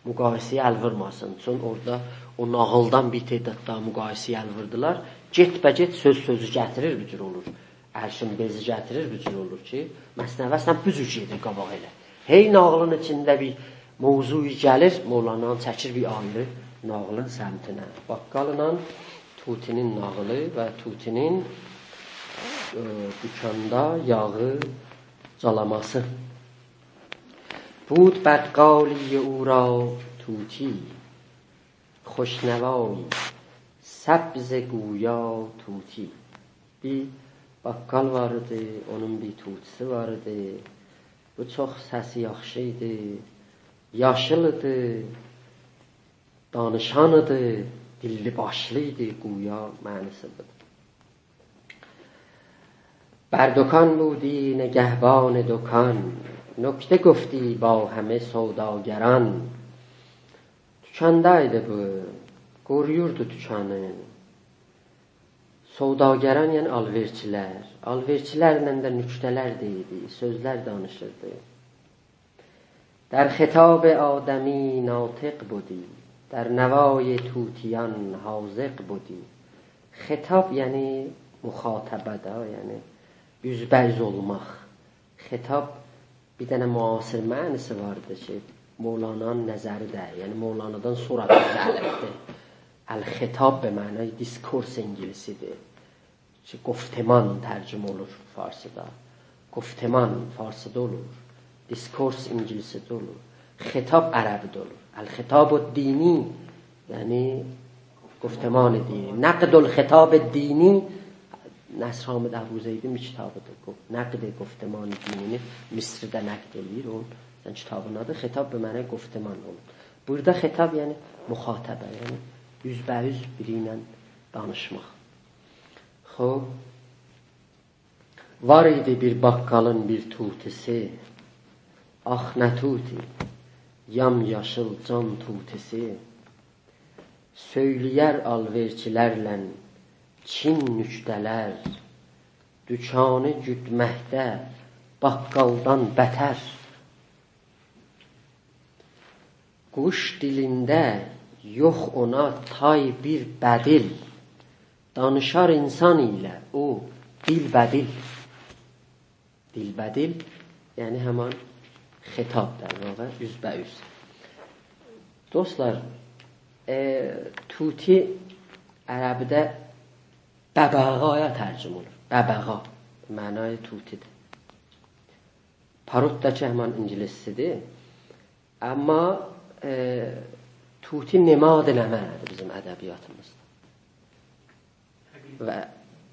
Müqayisəyi əl vurmasın. Çünki orada o nağıldan bir tədadda müqayisəyi əl vurdular. Get-bəcət söz-sözü gətirir, bir cür olur. Ərşin bezi gətirir, bir cür olur ki, Məsnəvəsən büzür gedir qabaq elə. Hey nağılın içində bir mövzuyu gəlir, Mevlana'nın çəkir bir ayrı nağılın səmtinə. Baqqalınla Tutinin nağılı və Tutinin dükkanda yağı calaması. بود بقالی او را طوطی، خوشنوایی سبز گویا طوطی. Bir bakkal vardı, onun bir tutisi vardı. Bu çox səsi yaxşı idi, yaşıl idi, danışan idi, dilli başlı idi, güya mənası budur. بر دکان بودی نگهبان دکان، نکته گفتی با همه سوداگران. Dükandaydı bu, qoruyurdu dükkanı. Sövdagəran yəni alverçilər. Alverçilərlə də nüktələr deyildi, sözlər danışırdı. در خطاب آدمی ناطق بودی، در نوای طوطیان حاذق بودی. Xetab yəni müxatabədə, yəni üzbəüz olmaq. Xetab bir dənə müasir mənası vardı ki, Mevlana'nın nəzəri də, yəni Mevlana'dan sonra düzəlibdir. El-Xetab به معنای دیسکورس انگلیسیdir. ki گفتمان tərcümə olur farsıda. Gofteman farsıda olur. Diskors ingiliscədə olur. Xitab ərəbdə olur. El-Xitab dini, yəni گفتمان dini. Naqdul Xitab dini Nəsr Hamid Əbuzeydin bir kitabıdır. Naqd گفتمان dinini Misrdə nəqd edir. Onun kitabının adı Xitab به معنای گفتمان olur. Burada xitab yəni müxatəbə, yəni üzbəüz biri ilə danışmaq. Xoş. Var idi bir bakkalın bir tutisi, ah nə tuti, yam yaşıl can tutisi. Söyləyər alverçilərlə Çin nüktələr, dükanı güdməkdə bakkaldan bətər. Quş dilində yox ona tay bir bədil, danışar insan ilə o dilbədil. Dilbədil yəni həman xitab در واقع üzbəüz. Dostlar, tuti ərəbdə bəbəğaya tərcüm olur. Bəbəğa mənay tutidir. Parot da ki həman ingiliscidir. Amma tuti nemad nəmədir bizim ədəbiyyatımızda. Və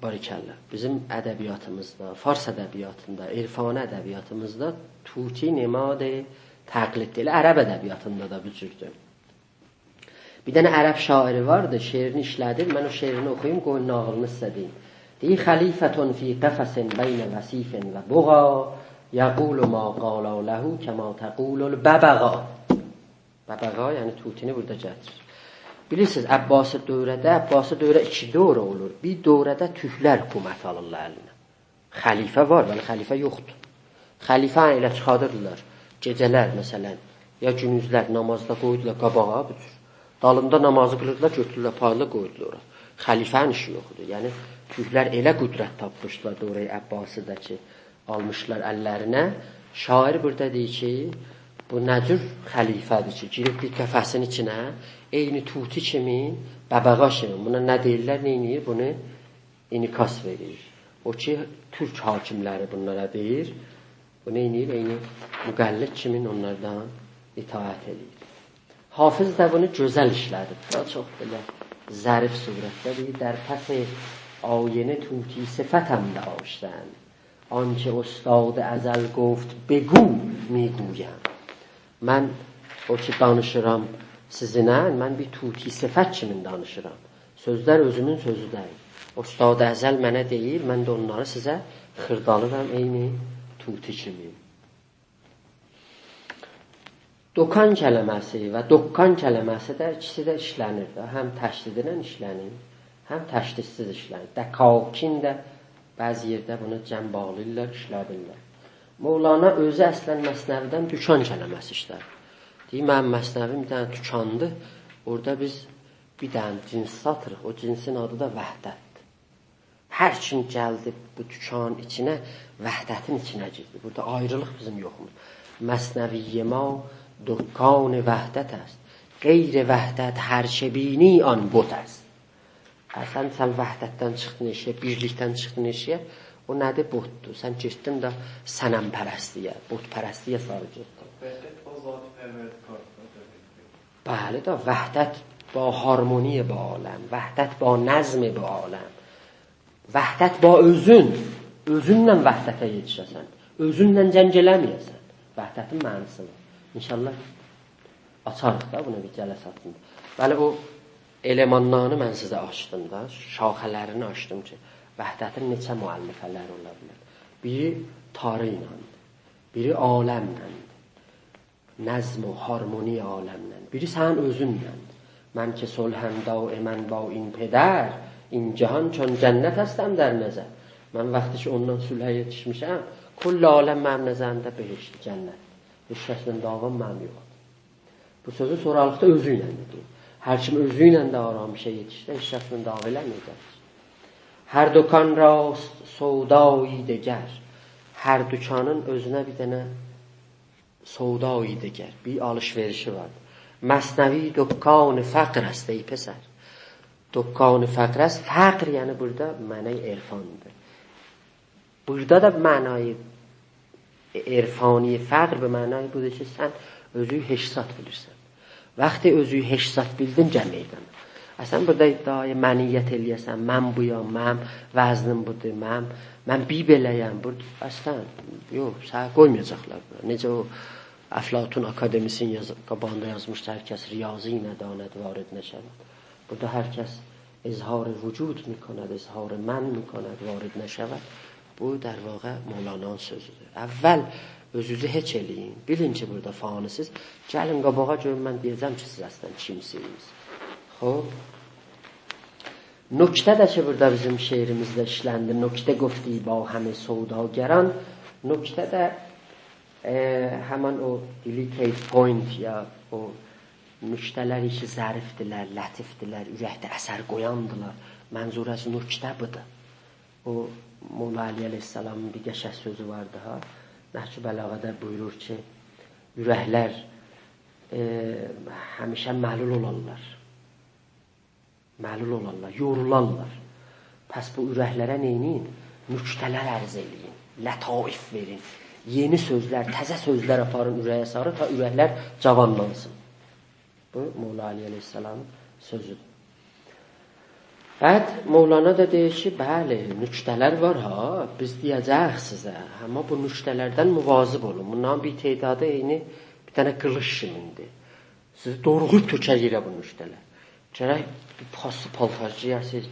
barikəllə, bizim ədəbiyyatımızda, fars ədəbiyyatında, irfani ədəbiyyatımızda tuti nemad təqliddir. Elə ərəb ədəbiyyatında da bu cürdür. Bir dənə ərəb şairi vardı, şeirini işlədir. Mən o şeirini oxuyum, qoyun nağılını sizə deyim. Deyir, xəlifətun fi qəfəsin beynə vəsifin və buğa, yəqulu ma qala ləhu kəma təqulul bəbəğa. Bəbəğa, yəni tutini burada gətirir. Bilirsiniz, Əbbasi dövrə iki dövrə olur. Bir dövrədə tüklər hökumət alırlar əlinə. Xəlifə var, bəli, xəlifə yoxdur. Xəlifə ilə çıxadırlar. Gecələr, məsələn, ya günüzlər namazda qoydular qabağa, bücür. Dalında namazı qılırdılar, götürürlər, payla qoydular ora. Xəlifənin işi yoxdur. Yəni, tüklər elə qüdrət tapmışlar dövrəyi Əbbasidə ki, almışlar əllərinə. Şair burada deyir ki, bu nə cür xəlifədir ki, girib bir qəfəsin içinə, eyni tuti kimi, bəbəğa kimi, buna nə deyirlər, neyinir? Bunu inikas verir. O ki, türk hakimləri bunlara deyir, bu neyinir? Eyni müqəllid kimin onlardan itaət edir. Hafız da bunu gözəl işlədir. Daha çox belə zərif surətdə deyir, در پس آینه توتی صفتم داشتن آنچه استاد ازل گفت بگو میگویم. Mən o ki danışıram sizinlə, mən bir tuti sifət kimi danışıram. Sözlər özümün sözü deyil. Ustad əzəl mənə deyir, mən də onları sizə xırdalıram eyni tuti kimi. Dokan kələməsi və dokkan kələməsi də ikisi də işlənir də. Həm təşdidlə işlənir, həm təşdidsiz işlənir. Dəkakin də bəzi yerdə bunu cəm bağlayırlar, işlədirlər. Mevlana özü əslən Məsnəvidən dükan kələməsi işlər. Deyir, mənim Məsnəvim bir dənə dükandır. Orada biz bir dənə cins satırıq. O cinsin adı da vəhdətdir. Hər kim gəldi bu dükanın içinə, vəhdətin içinə girdi. Burada ayrılıq bizim yoxumuz. Məsnəviyyə ma dükkan vəhdət است. Qeyr vəhdət hər şebini an bot است. Əsən sən vəhdətdən çıxdın eşiyə, birlikdən çıxdın eşiyə, o nədir? Botdur. Sən girdin də sənəm pərəstliyə, bot pərəstliyə sarı girdin. Vəhdət o بله دا وحدت با هارمونی با عالم، وحدت با نظم با عالم, vəhdət ba özün, özünlə vəhdətə yetişəsən, özünlə cəng eləməyəsən. Vəhdətin mənası var. İnşallah açarıq da bunu bir cələsatında. Bəli, o elemanlarını mən sizə açdım da, şaxələrini açdım ki, vəhdətin neçə müəllifələri ola bilər. Biri tarih iləndir, biri aləmləndir, nəzm و harmoni aləmləndir, biri sənin özünləndir. Mən ki solhəm daimən ba این پدر, این جهان چون جنت هستم در نظر. من وقتی که ondan sülhə yetişmişəm, kull aləm mənim nəzərimdə behişt, cənnət. Heç kəslə davam mənim yox. Bu sözü soralıqda özü ilə deyir. Hər kim özü ilə də aramışa yetişsə, heç kəslə davam eləməyəcək. Hər dükkan rast sodayı degər. Hər dükkanın özünə bir dənə sodayı degər, bir alışverişi var. Məsnəvi dükkan fəqr است ey پسر. Dükkan fəqr است. Fəqr yəni burada mənay irfandır. Burada da mənay irfani fəqr به معنای budur ki, sən özü heşsat bilirsən. Vaxtı özü heşsat bildin cəm meydana. Əsən burada iddiaya məniyyət eləyəsən, mən buyam, mənim vəznim budur, mən bir beləyəm. Əslən, yox, sənə qoymayacaqlar. Necə o Əflatun Akademisi'nin qabağında yazmışdı, hər kəs riyazi ilə danet varid nəşəvad. Burada hər kəs izhar vücud میکند, izhar من میکند, varid nəşəvad. Bu در واقع Mevlana'nın sözüdür. Əvvəl özünüzü heç eləyin. Bilin ki, burada fanisiz. Gəlin qabağa görün, mən deyəcəm ki, siz əslən kimsiniz. Xob. Nöqtə də ki, burada bizim şeirimizdə işləndi. Nöqtə qofti ba həmi sovdagəran. Nöqtə də həmən o delicate point ya o nöqtələr işi zərifdirlər, lətifdirlər, ürəkdə əsər qoyandılar. Mənzurəsi nöqtə budur. O Molla Ali Aleyhisselamın bir qəşəng sözü vardı ha. Nəhcü Bəlağədə buyurur ki, ürəklər həmişə məlul olarlar. Məlul olarlar, yorularlar. Pəs bu ürəklərə neyinin? Nöqtələr ərz eləyin, lətayif verin. Yeni sözlər, təzə sözlər aparın ürəyə sarı ta ürəklər cavanlansın. Bu Molla Ali Aleyhisselamın sözüdür. Bəd Mevlana da deyir ki, bəli, nöqtələr var ha, biz deyəcək sizə. Amma bu nöqtələrdən müvazib olun. Bundan bir tedadı eyni bir dənə qılış kimindir. Sizi doğru tökər yerə bu nöqtələr. Gərək bir paslı paltar giyəsiz,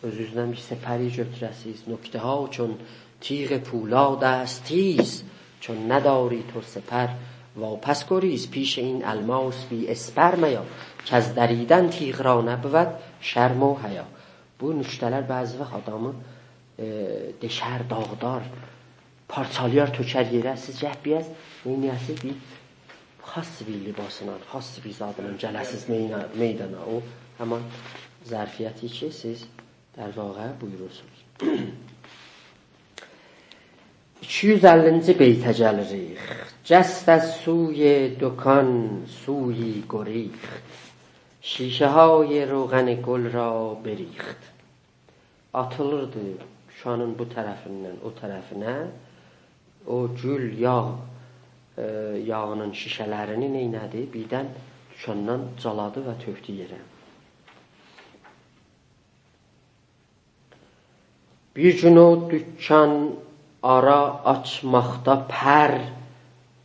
özünüzdən bir səpəri götürəsiz. Nöqtə ha çون تیغ پولاد است تیز چون نداری تو سپر واپس گریز پیش این الماس بی اسپر میا که از دریدن تیغ را نبود شرم و حیا. Bu nöqtələr bəzi vaxt adamı deşər, dağdar, parçalayar, tökər yerə. Siz cəhbiyəz, neyniyəsiz bir xas bir libasına, xas bir zadına gələsiz meydana. O həman zərfiyyəti ki, siz در واقع buyurursunuz. 250-ci beytə gəlirik. Cəst از سوی دکان سوی گریخت شیشه های روغن گل را بریخت. Atılırdı şanın bu tərəfindən o tərəfinə. O gül yağının şişələrini neynədi? Birdən dükkandan caladı və tökdü yerə. Bir gün o dükkan ara açmaqda pər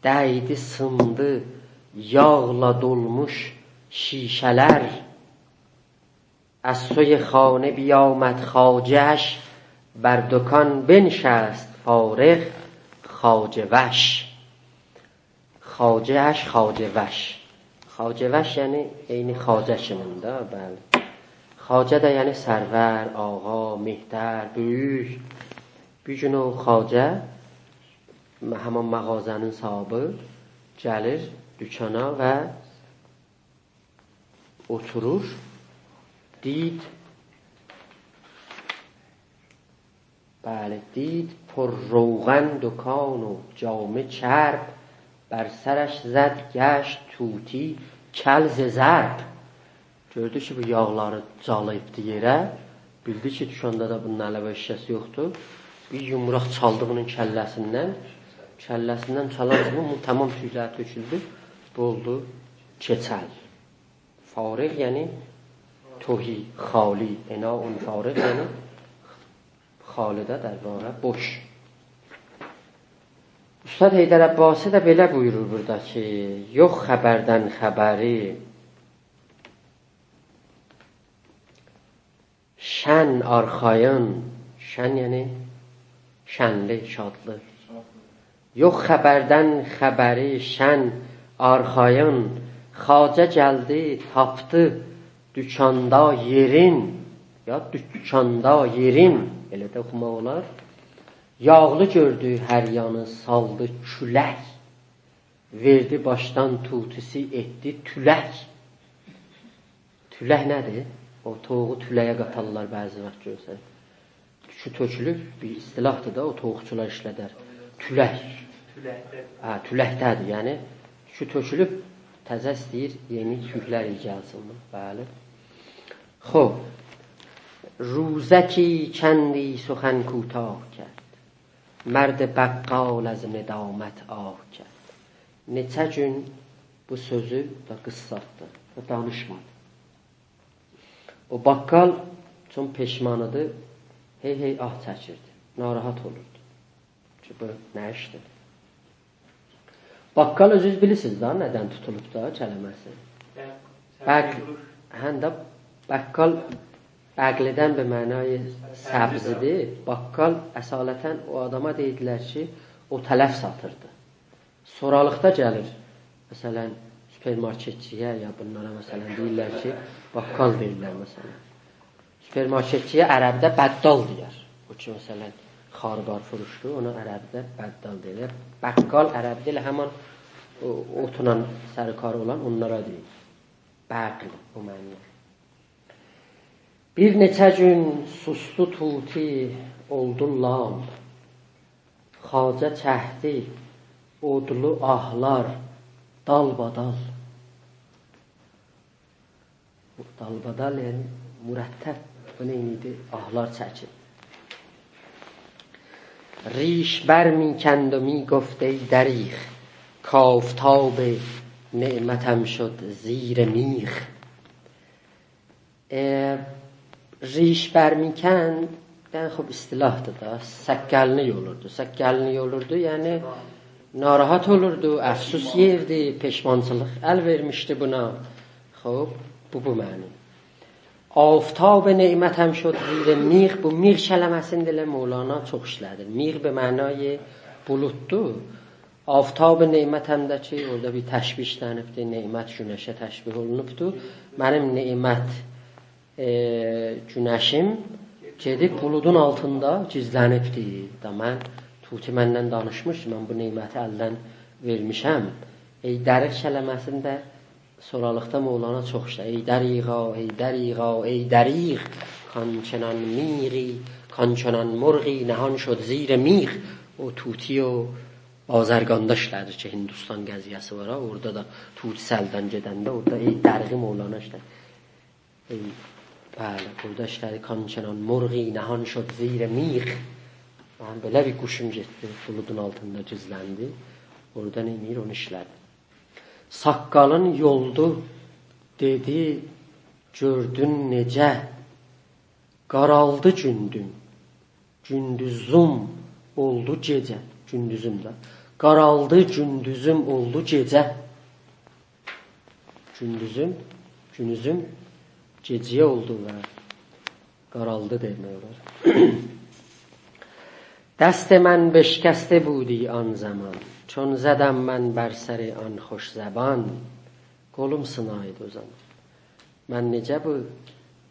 dəydi, sındı yağla dolmuş şişələr. از سوی خانه بیامد خواجه‌اش بر دکان بنشست فارغ خواجه وش. خواجه‌اش خواجه وش. خواجه وش یعنی اینی خواجه شمنده. بله. خواجه da yəni sərvər, ağa, mehdər, böyük. Bir gün o xacə, həman mağazanın sahibi gəlir dükana və oturur. دید پر روغن دکان و جامه چرب بر سرش زد گشت توتی کل ز ضرب. Gördü ki bu yağları calayıbdı yerə. Bildi ki dükanda da bunun əlavə şişəsi yoxdur. Bir yumruq çaldı bunun kəlləsindən. Kəlləsindən çalan kimi tamam tüylər töküldü. Bu oldu keçəl. فارغ یعنی تهی، خالی. انا فارغ یعنی خالده در واقع boş. Ustad Heydər Əbbasi də belə buyurur burada ki, yox xəbərdən xəbəri, şən arxayın, şən yəni şənli, şadlı. Yox xəbərdən xəbəri, şən arxayın, xacə gəldi, tapdı dükanda yerin, ya dükanda yerin, elə də oxumaq olar. Yağlı gördü hər yanı, saldı külək, verdi başdan tutisi, etdi tülək. Tülək nədir? O toğu tüləyə qatarlar bəzi vaxt görsən. Şu tökülür, bir istilahdır da, o toğuqçular işlədər. Tülək. Tüləkdədir, yəni şu tökülüb, təzə istəyir, yeni tüklər gəlsin. Bəli. Xob, روزکی کندی سخن کوتاه کرد مرد بقال از ندامت آه کرد. Neçə gün bu sözü da qıssatdı və danışmadı. O bakkal çox peşmanıdır, hey ah çəkirdi, narahat olurdu ki bu nə işdir. Bakkal özünüz bilirsiniz da nədən tutulub da kələməsi. Həndə bakkal bəqlidən bir mənayı səbzidir. Bakkal əsalətən o adama deyidilər ki, o tələf satırdı. Soralıqda gəlir. Məsələn, süpermarketçiyə ya bunlara məsələn deyirlər ki, bakkal deyirlər məsələn. Süpermarketçiyə ərəbdə bəddal deyər. O ki, məsələn, xarbar furuşdu, ona ərəbdə bəddal deyirlər. Bakkal ərəbdə ilə həman otla sərkar olan onlara deyir. Bəqli, o mənlər. Bir neçə gün sustu tuti oldu lam, xacə çəhdi odlu ahlar dalbadal. Dalbadal yəni mürəttəb, bu neydi? Ahlar çəkir. ریش بر می کند و می گفت ای دریغ کافتاب نعمتم شد زیر میخ. ریش بر می کند yani خب istilahtır da səkkəlini olurdu. Səkkəlini olurdu yəni narahat olurdu, əfsus yerdi, peşmançılıq əl vermişdi buna. Xob, bu mənim. Aftab neymətəm şod zirə miğ, bu miğ kələməsində ilə Mevlana çox işlədir. Miğ bir mənayı buluddur. Aftab neymətəmdə ki, orada bir təşbih işlənibdir, neymət günəşə təşbih olunubdur. Mənim neymət günəşim gedib buludun altında gizlənibdir. Da mən, Tuti məndən danışmış, mən bu neyməti əldən vermişəm. Ey dəriq kələməsində soralıqda Mevlana çox işlər. Ey dəriqa, ey dəriqa, ey dəriq, kançanan miği, kançanan murği, nəhan şod zir miğ. O Tuti o Azərqanda işlədir ki, Hindistan gəziyyəsi var. Orada da Tuti səldən gedəndə, orada ey dəriqi Mevlana işlər. Bəli, burada işlədi. Kançanan murği, nəhan şod zir miğ. Yəni, belə bir quşum getdi, buludun altında gizləndi. Orada neymir, onu işlədi. Saqqalın yoldu, dedi, gördün necə, qaraldı gündüm, gündüzüm oldu gecə, gündüzüm də, qaraldı gündüzüm oldu gecə, gündüzüm gecəyə oldu və qaraldı demək olar. دست من بشکسته بودی آن زمان چون زدم من بر سر آن خوش زبان. Qolum sınaydı o zaman. Mən necə bu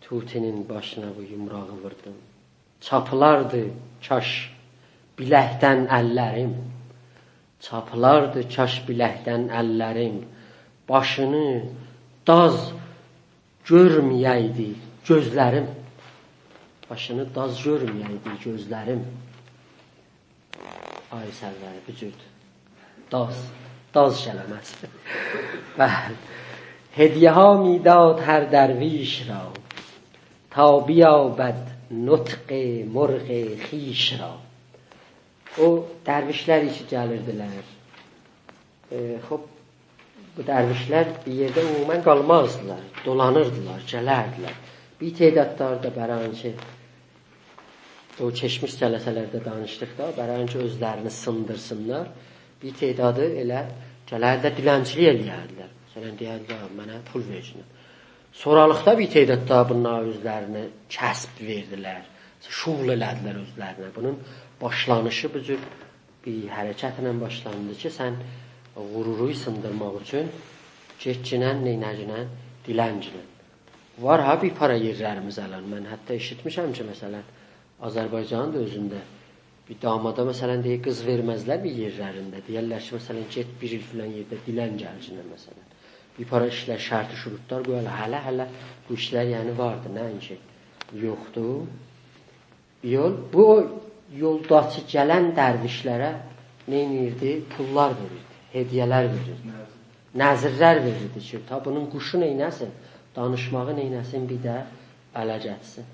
Tutinin başına bu yumrağı vurdum. Çapılardı kaş biləkdən əllərim. Çapılardı kaş biləkdən əllərim. Başını daz görməyəydi gözlərim. Başını daz görməyəydi gözlərim. Ay səlləri bücürdü. Daz kələməsi. Bəli. Hediye ها میداد هر درویش را تا بیابد نطق مرغ خیش را. O dərvişlər işi gəlirdilər. Xob, bu dərvişlər bir yerdə ümumən qalmazdılar, dolanırdılar, gələrdilər. Bir tədadlar da bərəən ki, o keçmiş cələsələrdə danışdıqda, bərəən ki, özlərini sındırsınlar, bir tədadı elə gələr də dilənçilik eləyərdilər. Məsələn, deyərdilər, mənə pul versin. Sonralıqda bir tədadda bunlar özlərini kəsb verdilər, şuğul elədilər özlərinə. Bunun başlanışı bu cür bir hərəkətlə başlandı ki, sən qururu sındırmaq üçün getcinən, neynəcinən, diləncinən. Var ha bir para yerlərimiz alən. Mən hətta eşitmişəm ki, məsələn, Azərbaycanın da özündə bir damada, məsələn, deyir, qız verməzlər bir yerlərində. Deyərlər ki, məsələn, get bir il filan yerdə dilən gəlcinə, məsələn. Bir para işlər, şərti şurutlar qoyarlar. Hələ bu işlər yəni vardı, nəinki yoxdur. Bu yoldaçı gələn dərvişlərə neynirdi? Pullar verirdi, hediyələr verirdi, nəzirlər verirdi ki, ta bunun quşu neynəsin, danışmağı neynəsin, bir də ələ gətsin.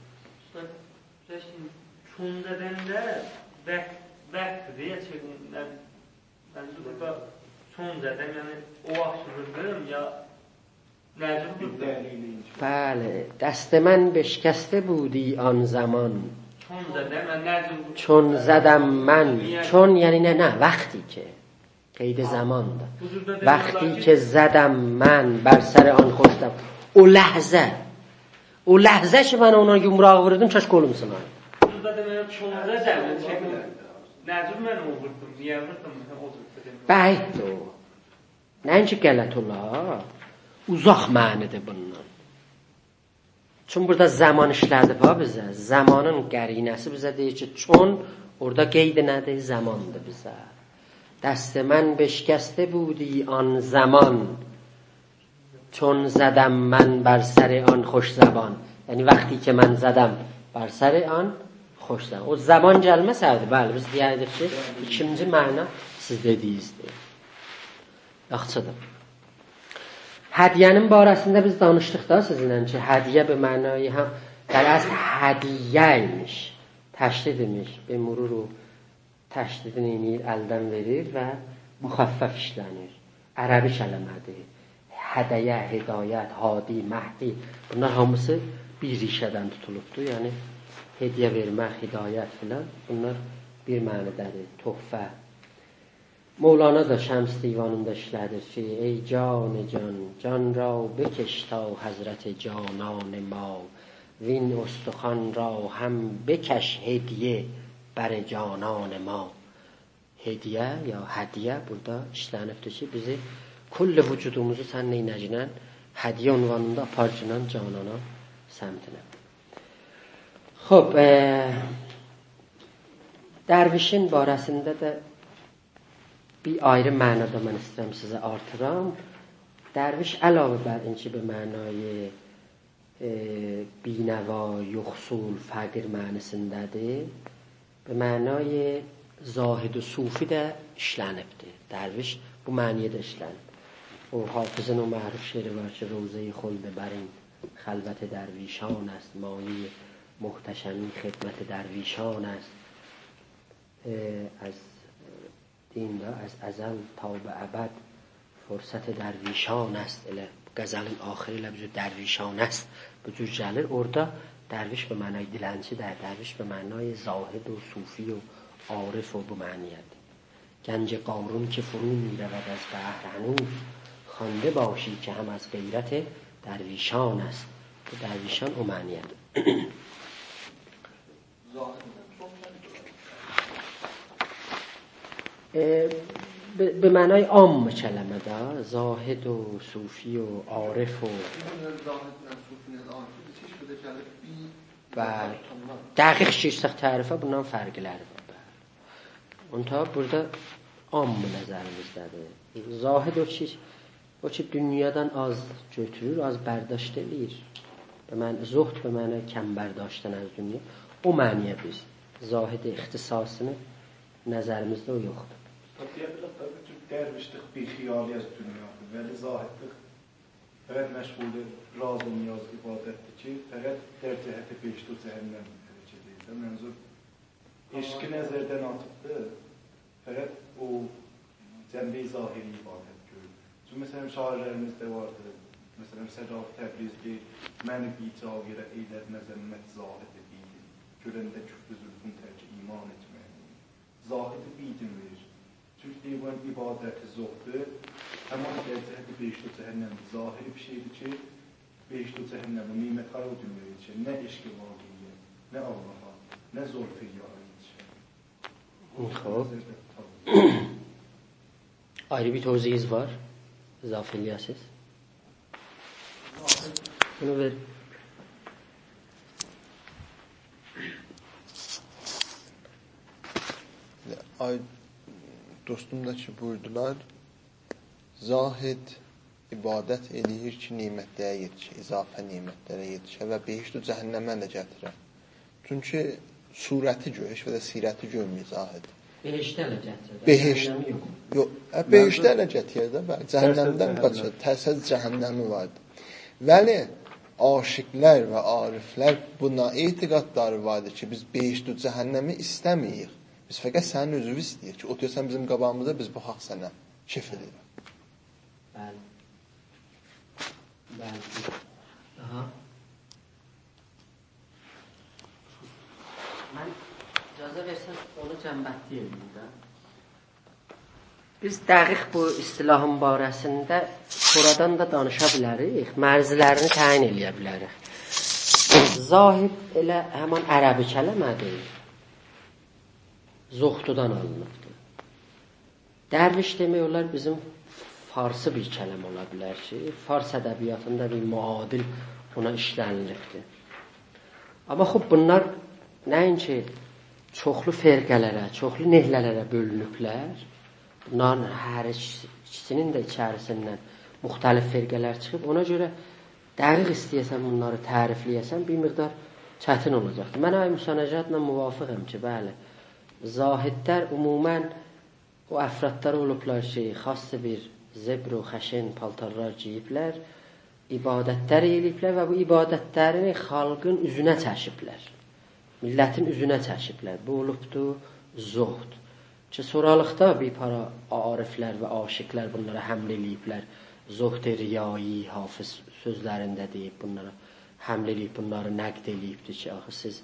Çöndədəndə vəqtdir, mən burada çöndədəm, yəni o axşırırdım, ya nəcib bildim. Bəli, dəstəmən beşkəstə budi an zaman. چون زدم من چون یعنی نه وقتی که قید زمان ده وقتی که زدم من بر سر آن خوشتم o ləhzə ki mən ona yumrağı vururdum çaş qolum sınayım. Bəhiddir o. Nəinki qələt ola, uzaq mənidir bundan. Çünkü burada zaman işlədi va bizə. Zamanın qərinəsi bizə deyir ki, çon orada qeyd nədir? Zamandır bizə. Dəstə mən beşkəstə budi an zaman. چون زدم من بر سر آن خوش زبان. یعنی وقتی که من زدم بر سر آن خوش زبان. O zaman gəlməsəydi, bəli, biz deyərdik ki, ikinci məna siz dediyinizdir. Yaxşıdır. Hədiyyənin barəsində biz danışdıq da sizinlə ki, hədiyyə bir mənayı həm در اصل هدیه imiş. Təşdid imiş. Bir murur o təşdidini inir, əldən verir və müxəffəf işlənir. Ərəbi kəlmədir. Hədəyə, hidayət, hadi, məhdi. Bunlar hamısı bir rişədən tutulubdur. Yəni, hediyə vermək, hidayət filan. Bunlar bir mənidədir. Tohfə. Mevlana da Şəms divanında işlədir ki, ey can can, can ra bekeş ta Hazret canan ma, vin استخوان را هم بکش hediye bər canan ma. Hediyə ya hədiyyə burada işlənibdir ki, bizi kull vücudumuzu sən neynəcənən hədiyyə ünvanında aparcınan canana səmtinə. Xoş, dərvişin barəsində də bir ayrı mənada mən istəyirəm sizə artıram. Dərviş əlavə bər inki bir mənayı binəva, yoxsul, fəqir mənisindədir. Bir mənayı zahid و sufi də işlənibdir. Dərviş bu məniyə də işlənib. O Hafizin o məhruf şeiri var ki, روضه خلد برین خلوت درویشان است مایه محتشمی خدمت درویشان است. از دین da از ازل تا به ابد فرصت درویشان است. Elə qəzəlin axırı ilə bir dərvişan است. Bu cür gəlir. Orada dərviş به معنای dilənçi də, dərviş به معنای زاهد و صوفی و عارف و bu معنیdir. گنج قارون که فرو می‌رود از بحر هنوز خوانده باشی که هم از غیرت درویشان است. Bu dərvişan o معنیdir. به معنای عام کلمه ده زاهد و صوفی و عارف و بله دقیق şirsək tərifə bundan fərqləri var. Onta burada am nəzərimizdədir. Zahid o ki dünyadan az götürür, az bərdاشت edir. Zuhd به معنای کم برداشتن از dünya. O məniyə biz zahid ixtisasını nəzərimizdə o yoxdur. Tabii Türk dervişlik bir xiyaliyet dünyadır. Veli zahidlik evet meşgulü razı niyaz ibadettir ki fakat der cəhəti beşdu cəhənnəm hərəkət edir. Mənzur eşqi nəzərdən atıbdır. Fakat o cəmbi zahiri ibadət görür. Çünki məsələn şairlərimizdə vardı. Məsələn Sədaf Təbrizi məni bicagirə eyləd məzəmmət zahid edim. Görəndə küfrü zülfün tərki iman etməyim. Zahidi bidim verir. Çünki deyilən ibadəti zohdur. Həman cəhəti beşli cəhənnəmdir. Zahiri bir şeydir ki, beşli cəhənnəmə nimətlər o dünyaya yetişir. Nə eşqi vaqiyə, nə Allaha, nə zolfi yara yetişir. Ayrı bir toziyiniz var. İzafe eləyəsiz. Bunu ver. Ay dostum da ki buyurdular, zahid ibadət eləyir ki, nimətlərə yetişə, izafə nimətlərə yetişə və behişt və cəhənnəmə də gətirə. Çünki surəti görür və də sirəti görmür zahid. Behiştə elə gətirə. Behişt yox. Behiştə elə gətirə də, bəli. Cəhənnəmdən qaçır. Tərsəz cəhənnəmi vardır. Vəli aşiqlər və ariflər buna etiqadları vardır ki, biz behişt və cəhənnəmi istəmirik. Biz fəqət sənin özünü istəyir ki, otursan bizim qabağımızda biz baxaq sənə, kef edirik. Bəli. Bəli. Aha. Mən icazə versən onu cəmbətli edeyim də. Biz dəqiq bu istilahın barəsində sonradan da danışa bilərik, mərzilərini təyin eləyə bilərik. Zahid elə həman ərəbi kələmədir. Zohdudan alınıbdır. Dərviş demək olar bizim farsı bir kələm ola bilər ki, fars ədəbiyyatında bir muadil ona işlənilibdir. Amma xub bunlar nəinki çoxlu ferqələrə, çoxlu nehlələrə bölünüblər. Bunların hər ikisinin də içərisindən müxtəlif ferqələr çıxıb. Ona görə dəqiq istəyəsən bunları tərifləyəsən bir miqdar çətin olacaqdır. Mən ay müsənəcatla müvafiqəm ki, bəli, zahidlər umumən o əfradlar olublar ki, xas bir zebr və xəşin paltarlar giyiblər, ibadətlər eləyiblər və bu ibadətlərini xalqın üzünə çəşiblər. Millətin üzünə çəşiblər. Bu olubdur zohd. Ki, soralıqda bir para ariflər və aşiqlər bunlara həml eləyiblər. Zohd-i riyayi, hafiz sözlərində deyib bunlara həml eləyib, bunları nəqd eləyibdir ki, axı siz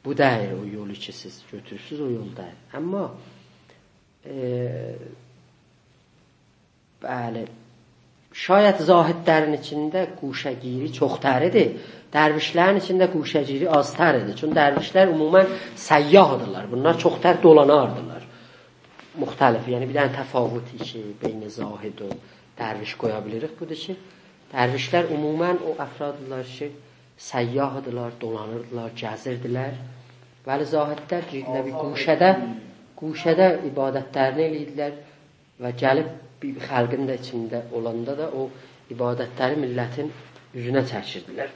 bu deyir o yolu ki, siz götürürsünüz, o yol deyir. Amma bəli, şayət zahidlərin içində quşəgiri çoxtəridir, dərvişlərin içində quşəgiri aztəridir. Çünki dərvişlər umumən səyyahdılar, bunlar çoxtər dolanardılar. Müxtəlif, yəni bir dənə təfavüti ki, beyni zahid o dərviş qoya bilirik, budur ki, dərvişlər umumən o əfraddılar ki, səyyahdılar, dolanırdılar, gəzirdilər. Bəli, zahidlər girdilər bir quşədə ibadətlərini eləyidilər və gəlib bir xalqın da içində olanda da o ibadətləri millətin üzünə çəkirdilər.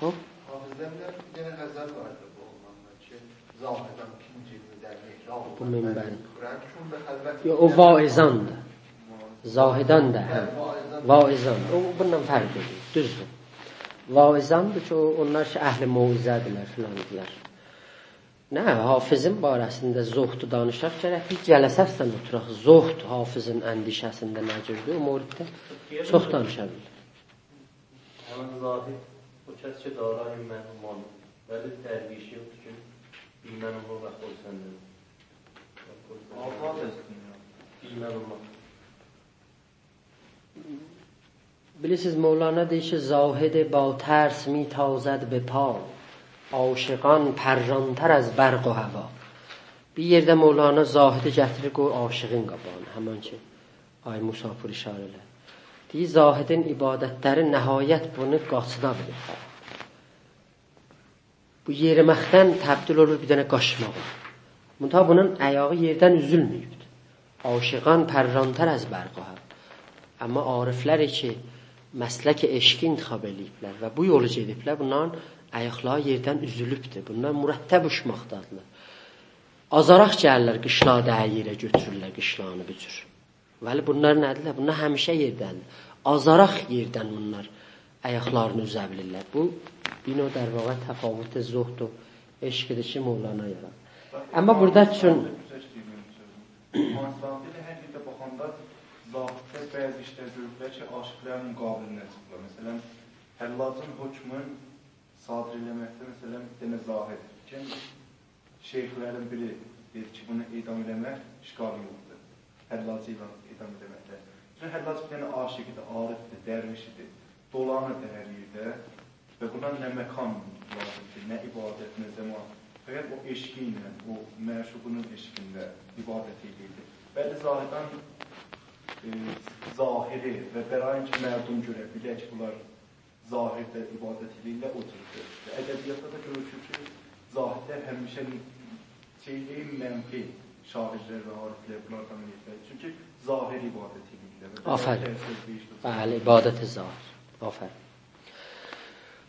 Xoş. Hafizlərdə yenə qəzəl vardı bu olmanlar ki, zahidən ikinci müdərlik bu minbərin. Yox, o vaizandır. Zahidan da, hə. Vaizan. O bundan fərq edir. Düzdür. Vaizandır ki, onlar ki, əhl-i muizədirlər filandılar. Nə, hafizin barəsində zohdu danışaq gərək bir cələsəfsən oturaq. Zohd hafizin əndişəsində nə cürdür? O moriddə çox danışa bilir. Həmən zahid o kəs ki, dara immənullah. Bəli, dərvişi yoxdur ki, immənullah və xol səndə. Azad etsin ya. İmmənullah. Bilirsiniz, Mevlana deyir ki, zahid با ترس می تازد به پا عاشقان پرانتر از برق و هوا. Bir yerdə Mevlana zahidi gətirir qoy aşığın qabağına, həmən ki ay Musafir işarə elə. Deyir, zahidin ibadətləri nəhayət bunu qaçıda bilir. Bu yeriməxdən təbdil olur bir dənə qaşmağa. Müntə bunun ayağı yerdən üzülməyibdir. Aşığan pərrantar az bərq və hava. Amma ariflər ki məslək eşqi intixab eləyiblər və bu yolu gediblər, bunların ayaqları yerdən üzülübdür. Bunlar mürəttəb uçmaqdadırlar. Azaraq gəlirlər, qışlağı yerə götürürlər, qışlağını bücür. Vəli bunlar nədirlər? Bunlar həmişə yerdəndir. Azaraq yerdən bunlar ayaqlarını üzə bilirlər. Bu, bir növ dərvaqa təfavüt-i zohd o eşqidir ki, Mevlana yarar. Amma burada üçün... Manslandil hər yerdə baxanda zahiddə bəzi işlər görürlər ki, aşiqlərin müqabilindən çıxırlar. Məsələn, Həllacın hökmün sadir eləməkdə, məsələn, demə zahiddir. Kim şeyxlərin biri deyir ki, bunu idam eləmək işqal yoxdur. Həllacı idam eləməkdə. Çünki Həllac bir dənə aşiqidir, arifdir, dərvişidir, dolanır hər yerdə və buna nə məkan lazımdır, nə ibadət, nə zaman. Fəqət o eşqi ilə, o məşuqunun eşqində ibadət edirdi. Bəli, zahidən zahiri və bərayin ki, mərdum görə bilə ki, bunlar zahirdə ibadət edirlər, oturur. Və ədəbiyyatda da görüşür ki, zahidlər həmişə mənfi şahidlər və ariflər bunlardan edirlər. Çünki zahir ibadət edirlər. Afərin. Bəli, ibadət-i zahir. Afərin.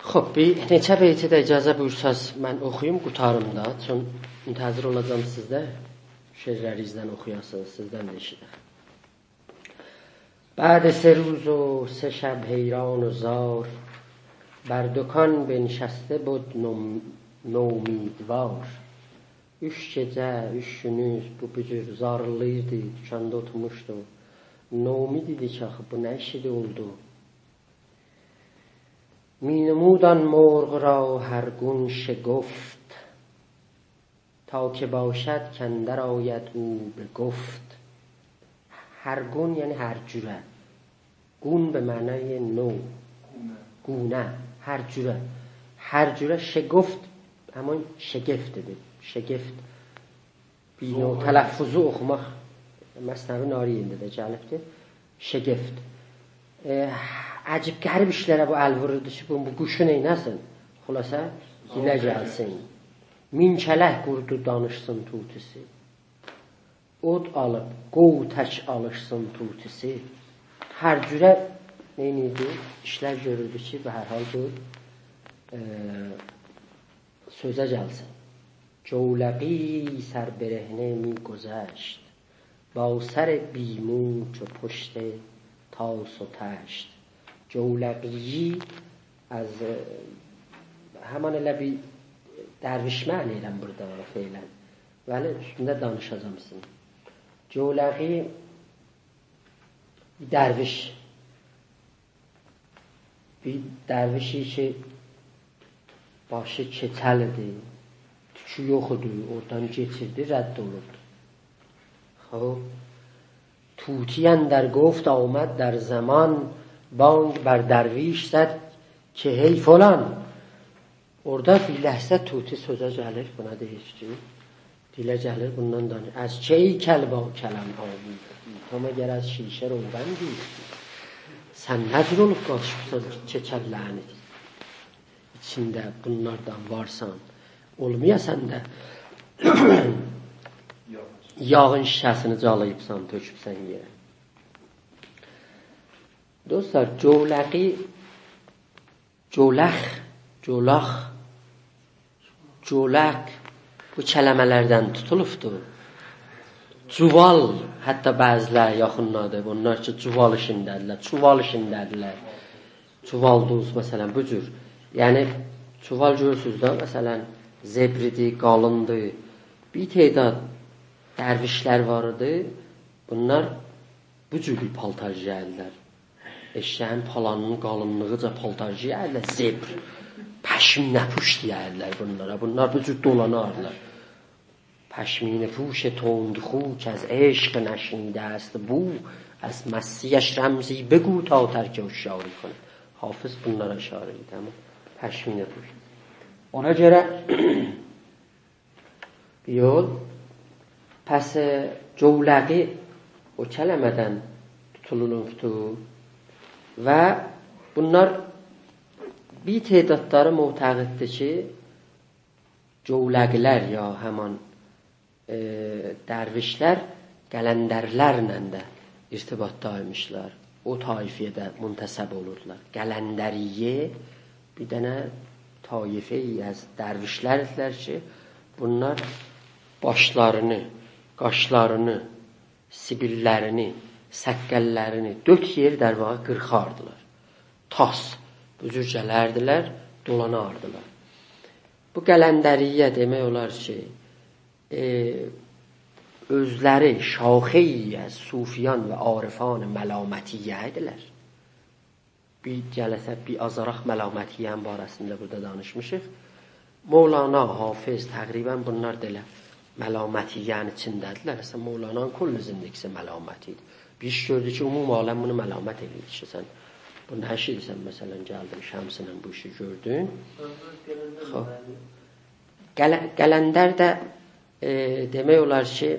Xub, bir neçə beyti də icazə buyursaz mən oxuyum, qutarım da. Çün müntəzir olacağım sizdə. Şeirlərinizdən oxuyasınız, sizdən də eşidək. بعد 3 روز و 3 شب حیران و زار بر دکان بنشسته بود noumidvar. 3 gecə, 3 günüz bu cür zarlıydı, dükanda oturmuşdu. Noumid idi ki, axı bu nə işi oldu? مینمودان مرغ را هر گون شگفت تا که باشد کندر آید او به گفت. هر گون یعنی هر جوره. گون به معنای نوع، گونه، هر جوره. هر جوره شگفت همون شگفت dedi. شگفت بینو تلفظو oxumaq Məsnəvi Nariyində də gəlibdir. Şegeft. Acib qərib işlərə bu əl vururdu ki, bu quşu neynəsin? Xülasə, dilə gəlsin. Min kələh qurdu danışsın tutisi. Od alıb, qov tək alışsın tutisi. Hər cürə neyniydi? İşlər görürdü ki, və hər hal bu sözə gəlsin. Cevlaqi سر برهنه می گذشت با سر بیمو چو پشت تاس و تشت. Cevlaqi az həman elə bir dərviş məni eləm burada feylən. Bəli, üstündə danışacağım sizin. Cevlaqi bir dərviş. Bir dərvişi ki başı keçəlidir. Tükü yox idi, oradan geçirdi, rədd olurdu. خب طوطی اندر گفت آمد در زمان بانگ بر درویش زد که hey falan. Orada bir ləhsə tuti sözə gəlir, buna deyir ki, dilə gəlir, bundan danır. Az çey kəlba kələm abi, to məgər az şişə roğan deyirsin. Sən nəcür olub qaçıbsan çəkər lənət. İçində bunlardan varsan, olmayasan da yağın şişəsini calayıbsan, tökübsən yerə. Dostlar, cevlaqi, cevlax, cevlax, cevlaq bu kələmələrdən tutulubdur. Cuval, hətta bəzilər yaxınladır, bunlar ki, cuval işindədirlər, çuval işindədirlər. Çuvalduz, məsələn, bu cür. Yəni, çuval görürsünüz da, məsələn, zebridir, qalındır. Bir teydad dərvişlər vardı, bunlar bu cür bir paltar giyərlər. Eşəğin palanının qalınlığıca paltar giyərlər, zebr, پشمینه پوش دیرler bunlara. Bunlar bu cür dolanarlar. پشمینه پوش تندخو که از عشق نشنیده است بو از مسیحش رمزی بگو تا ترک هوشیاری کنه. حافظ bunlara işare etti ama پشمینه پوش. Ona göre bir yol pes cevlaqi o kelimeden tutulunubdu ve bunlar bir tedatları muhtaqiddir ki cevlaqilər ya hemen dərvişlər qələndərlərlə də irtibatdaymışlar. O taifəyə də müntəsəb olurlar. Qələndəriyə bir dənə taifəyi az dərvişlərdirlər ki, bunlar başlarını, qaşlarını, sibillərini, səqqəllərini dörd yer dərvağa qırxardılar. Tas, bu cür gələrdilər, dolanardılar. Bu qələndəriyə demək olar ki, özləri şaxeyi az sufiyan və arifan məlamətiyyə idilər. Bir cələsə, bir azaraq məlamətiyyən barəsində burada danışmışıq. Mevlana, Hafız təqribən bunlar da elə məlamətiyyənin içindədirlər. Əslən, Mevlana'nın kullu zindagisi məlamət idi. Bir iş gördü ki, umum aləm bunu məlamət edir ki, sən bu nə şeysən, məsələn, gəldin Şəmslə bu işi gördün. Gələndər də demək olar ki,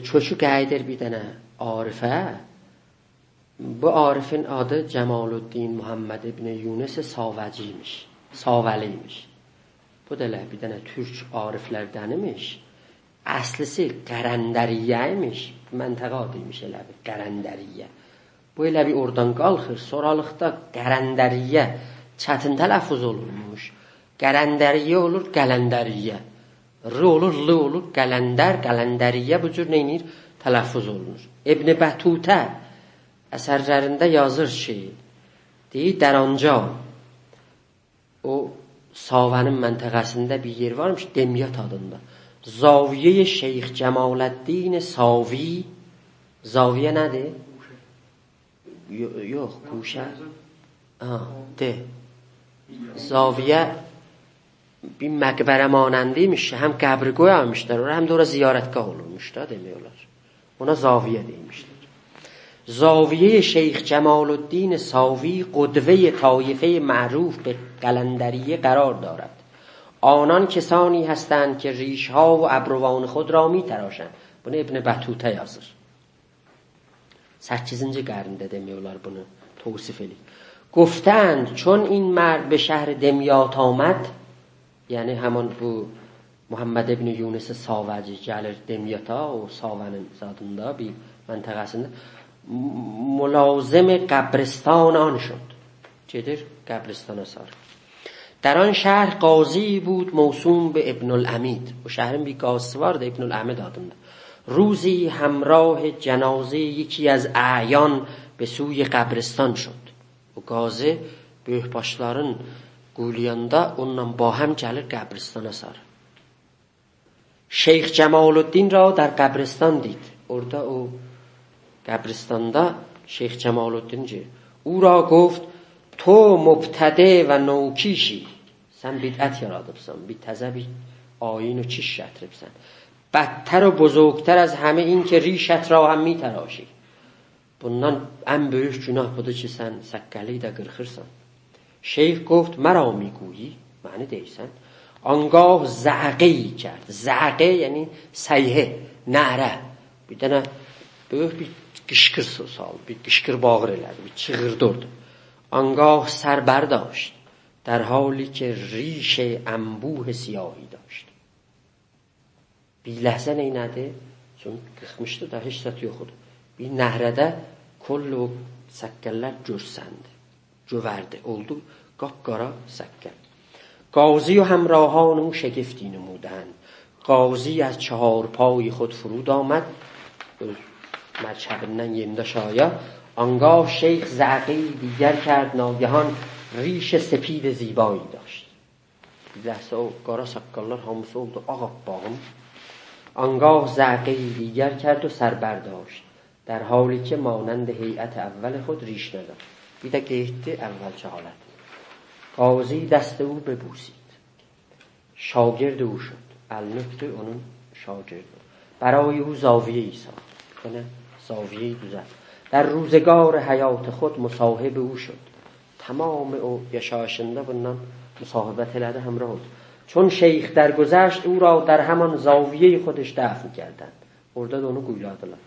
çökük əyidir bir dənə arifə. Bu arifin adı Cemaluddin Muhammed ibn Yunus Savaciymiş, Savəliymiş. Bu da elə bir dənə türk ariflərdənimiş. Əslisi Qərəndəriyyə-imiş, məntəqə adıymış elə bir Qərəndəriyyə. Bu elə bir oradan qalxır, soralıqda Qərəndəriyyə çətin tələffuz olurmuş. Qərəndəriyyə olur, Qələndəriyyə. R olur, L olur, Qələndər, Qələndəriyyə bu cür neynir? Tələffuz olunur. İbn Bətutə əsərlərində yazır ki, deyir, Dəranca o Savənin məntəqəsində bir yer varmış, Demyat adında. Zaviyə Şeyx Cemaləddin Savi. Zaviyə nədir? Yox, quşə. De. Zaviyə bir məqbərə manəndiymiş ki, həm qəbri qoyarmışlar, həm də ora ziyarətgah olurmuş da demiyorlar. Ona zaviyə deymişlər. زاویه شیخ جمال الدین ساوی قدوه طایفه معروف به قلندریه قرار دارد. آنان کسانی هستند که ریشها و ابروان خود را می تراشند. Bunu İbn Bətutə yazır. 8-ci qarnında demiyorlar bunu tavsif edir. گفتند چون این مرد به شهر دمیات آمد، یعنی همان bu Muhammed ibn Yunus Savacı gəlir Demyata, o Savənin zadında bir məntəqəsində ملازم قبرستان آن شد. چیدر قبرستان سار. در آن شهر قاضی بود موسوم به ابن العمید. و شهرم بی قاضی vardı ابن العمید adında. روزی همراه جنازه یکی از اعیان به سوی قبرستان شد. O قاضی böyükbaşların quliyanda onunla با هم gəlir qəbristana sarı. Şeyx Cemaluddin را در قبرستان دید. orada o قبرستاندا شیخ جمالالدین او را گفت تو مبتدع و نوکیشی، sen bid'at yaradıbsan, bir təzə bir ayin و çiş gətiribsən. Bədtər و buzurgtər az همه این که ریشت را هم میتراشی. Bundan ən böyük günah budur ki, sən səqqəli də qırxırsan. Şeyx گفت مرا میگویی، معنی deyirsən. آنگاه زعقه‌ای کرد. زعقه یعنی سیحه، نعره. Bir dənə böyük bir qışqır saldı, bir qışqır bağır elədi, bir çığırdı orada. آنگاه سر برداشت در حالی که ریش انبوه سیاهی داشت. Bir ləhzə neynədi? Çünki qıxmışdı da heç zət yox idi. Bir nəhrədə koll o səkkəllər görsəndi, gövərdi, oldu qapqara səkkəl. قاضی و همراهان او شگفتی نمودند. قاضی از 4 پای خود فرود آمد، مرچبیnden yerinde şaya. آنگاه شیخ زعقه‌ای دیگر کرد. ناگهان ریش سپید زیبایی داشت. Bir ləhsə o qara saqqallar hamısı oldu ağappağım. آنگاه زعقه‌ای دیگر کرد و سر برداشت در حالی که مانند هیئت اول خود ریش نداشت. Bir də qeyddi əvvəlki halət. قاضی دست او ببوسید. شاگرد او شد. əlini öpdü onun şagirdi. برای او زاویه‌ای ساخت. کنه زاویه‌ای düzelt. در روزگار حیات خود مصاحب او شد. تمام o yaşayışında bundan musahibət elədi, həmrah oldu. چون şeyx درگذشت او را در همان زاویه خودش دفن کردند. orada da onu quyladılar.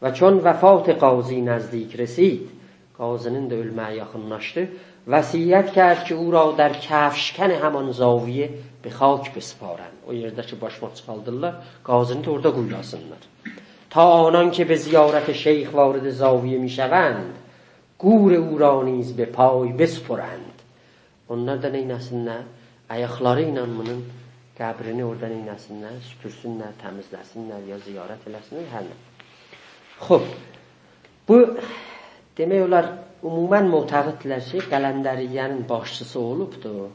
و چون وفات قاضی نزدیک رسید، قاضinin də ölməyə yaxınlaşdı. وصیت کرد که او را در کفشکن همان زاویه به خاک بسپارند. O yerdə ki başmaq çıxaldırlar, qazını da orada quylasınlar. تا آنان که به زیارت شیخ وارد زاویه میشوند، گور او را نیز به پای بسپرند. Onlar da neynəsinlər? Ayaqları ilə bunun qəbrini orada neynəsinlər? Süpürsünlər, təmizləsinlər ya ziyarət eləsinlər, hər nə. Xoş. Bu demək olar ümumən mütəqidlər ki, Qələndəriyyənin başçısı olubdu.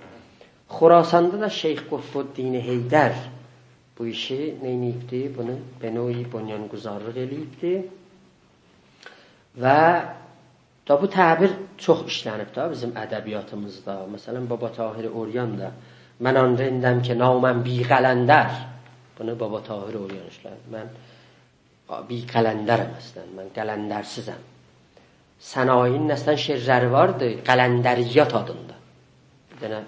Xorasanda da Şeyx Qutbuddin Heydər bu işi neyniyibdi? Bunu benoyi bunyanguzarlıq eləyibdi. Və da bu təbir çox işlənib da bizim ədəbiyyatımızda. Məsələn, Baba Tahir Oryan da mən andrindəm ki, namən bi qələndər. Bunu Baba Tahir Oryan işlənib. Mən bi qələndərəm əslən, mən qələndərsizəm. Sənayin nəslən şeirləri vardı, qələndəriyyat adında. Bir dənə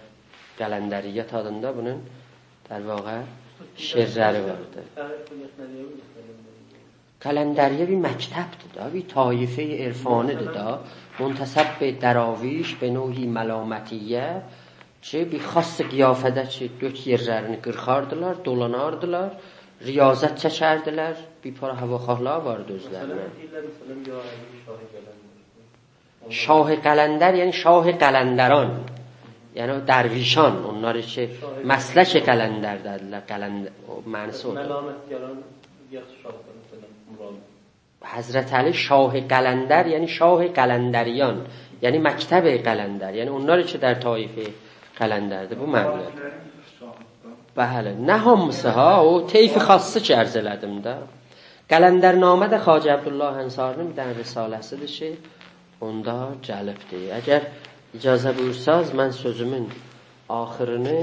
qələndəriyyat adında bunun در واقع şeirləri vardı. قلندریه bir məktəbdir da, bir taife-i irfanidir da, muntasab be daraviş, be nohi məlamətiyyə ki, bir xas qiyafədə ki, gök yerlərini qırxardılar, dolanardılar, riyazət çəkərdilər, bir para havaxahlar vardı özlərinə. Şah-ı Qələndər, yəni Şah-ı Qələndəran, yəni o dərvişan, onları ki, məslək Qələndərdədirlər, mənisi odur. Məlamətgəran, yaxşı şahdır. Həzrət Əli Şah-ı Qələndər, yəni Şah-ı Qələndəriyan, yəni məktəb-i Qələndər, yəni onlar ki, در taife Qələndərdir, bu mənədir. Bəli, nə hamısı ha, o teyfi xası ki, ərz elədim də. Qələndərnamə də Xacə Abdullah Ənsarinin bir dənə risaləsidir ki, onda gəlibdir. Əgər icazə buyursaz, mən sözümün axırını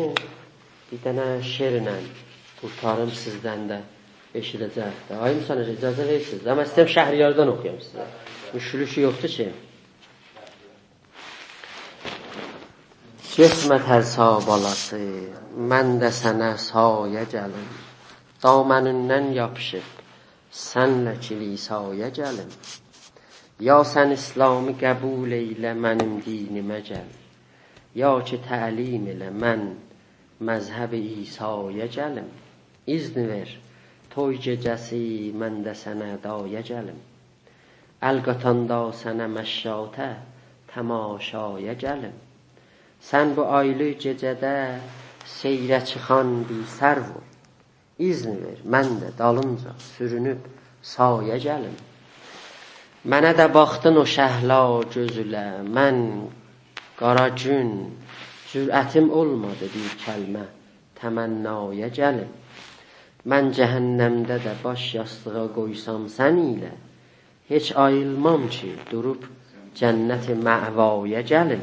bir dənə şeirlə qurtarım sizdən də. eşidəcəkdir. Ay Musanə, icazə verirsiniz. Amma istəyəm Şəhriyardan oxuyam sizə. Müşkülüşü yoxdur ki. Getmə tərsa balası, mən də sənə sayə gəlim. Damənindən yapışıb, sənlə kilisaya gəlim. Ya sən İslamı qəbul eylə, mənim dinimə gəl. Ya ki təlim elə, mən məzhəb-i İsa'ya gəlim. İzni ver. Toy gecəsi mən də sənə daya gəlim. Əl qatanda sənə məşşatə təmaşaya gəlim. Sən bu aylı gecədə seyrə çıxan bir sərv ol. İzni ver, mən də dalınca sürünüb saya gəlim. Mənə də baxdın o şəhla gözülə, mən qara gün, cürətim olmadı bir kəlmə təmənnaya gəlim. Mən cəhənnəmdə də baş yastığa qoysam sən ilə, heç ayılmam ki, durub cənnət-i məvaya gəlim.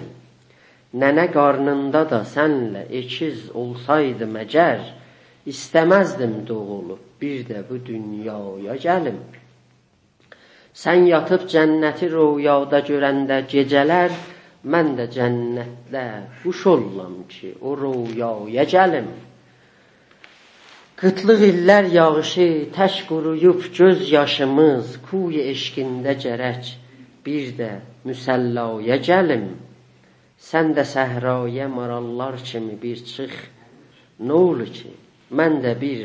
Nənə qarnında da sənlə ekiz olsaydı məgər, istəməzdim doğulub bir də bu dünyaya gəlim. Sən yatıb cənnəti rüyada görəndə gecələr, mən də cənnətdə quş ollam ki, o rüyaya gəlim. Qıtlıq illər yağışı tək quruyub göz yaşımız, kuy eşqində gərək bir də müsəllaya gəlim. Sən də səhraya marallar kimi bir çıx, nə olur ki, mən də bir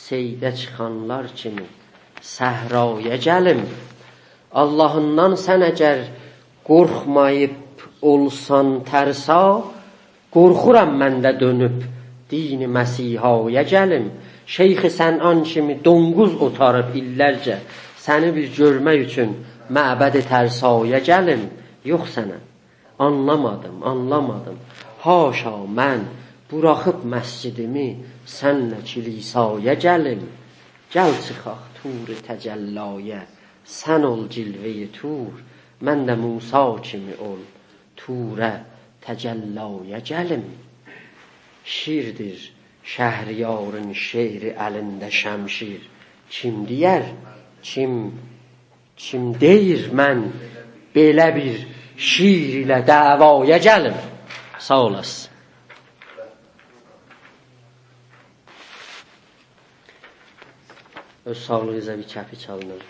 seydə çıxanlar kimi səhraya gəlim. Allahından sən əgər qorxmayıb olsan tərsa, qorxuram mən də dönüb dini məsihaya gəlim. Şeyx-i Sənan kimi donquz otarıb illərcə səni bir görmək üçün məbəd-i tərsaya gəlim. Yox sənə, anlamadım. Haşa mən buraxıb məscidimi sənlə kilisaya gəlim. Gəl çıxaq tur-i təcəllaya, sən ol cilvə-i tur, mən də Musa kimi ol, turə təcəllaya gəlim. Şirdir Şəhriyarın şeiri əlində şəmşir. Kim deyər, kim deyir mən belə bir şiir ilə davaya gəlim. Sağ olasın. Öz sağlığınıza bir kəpi çalınır.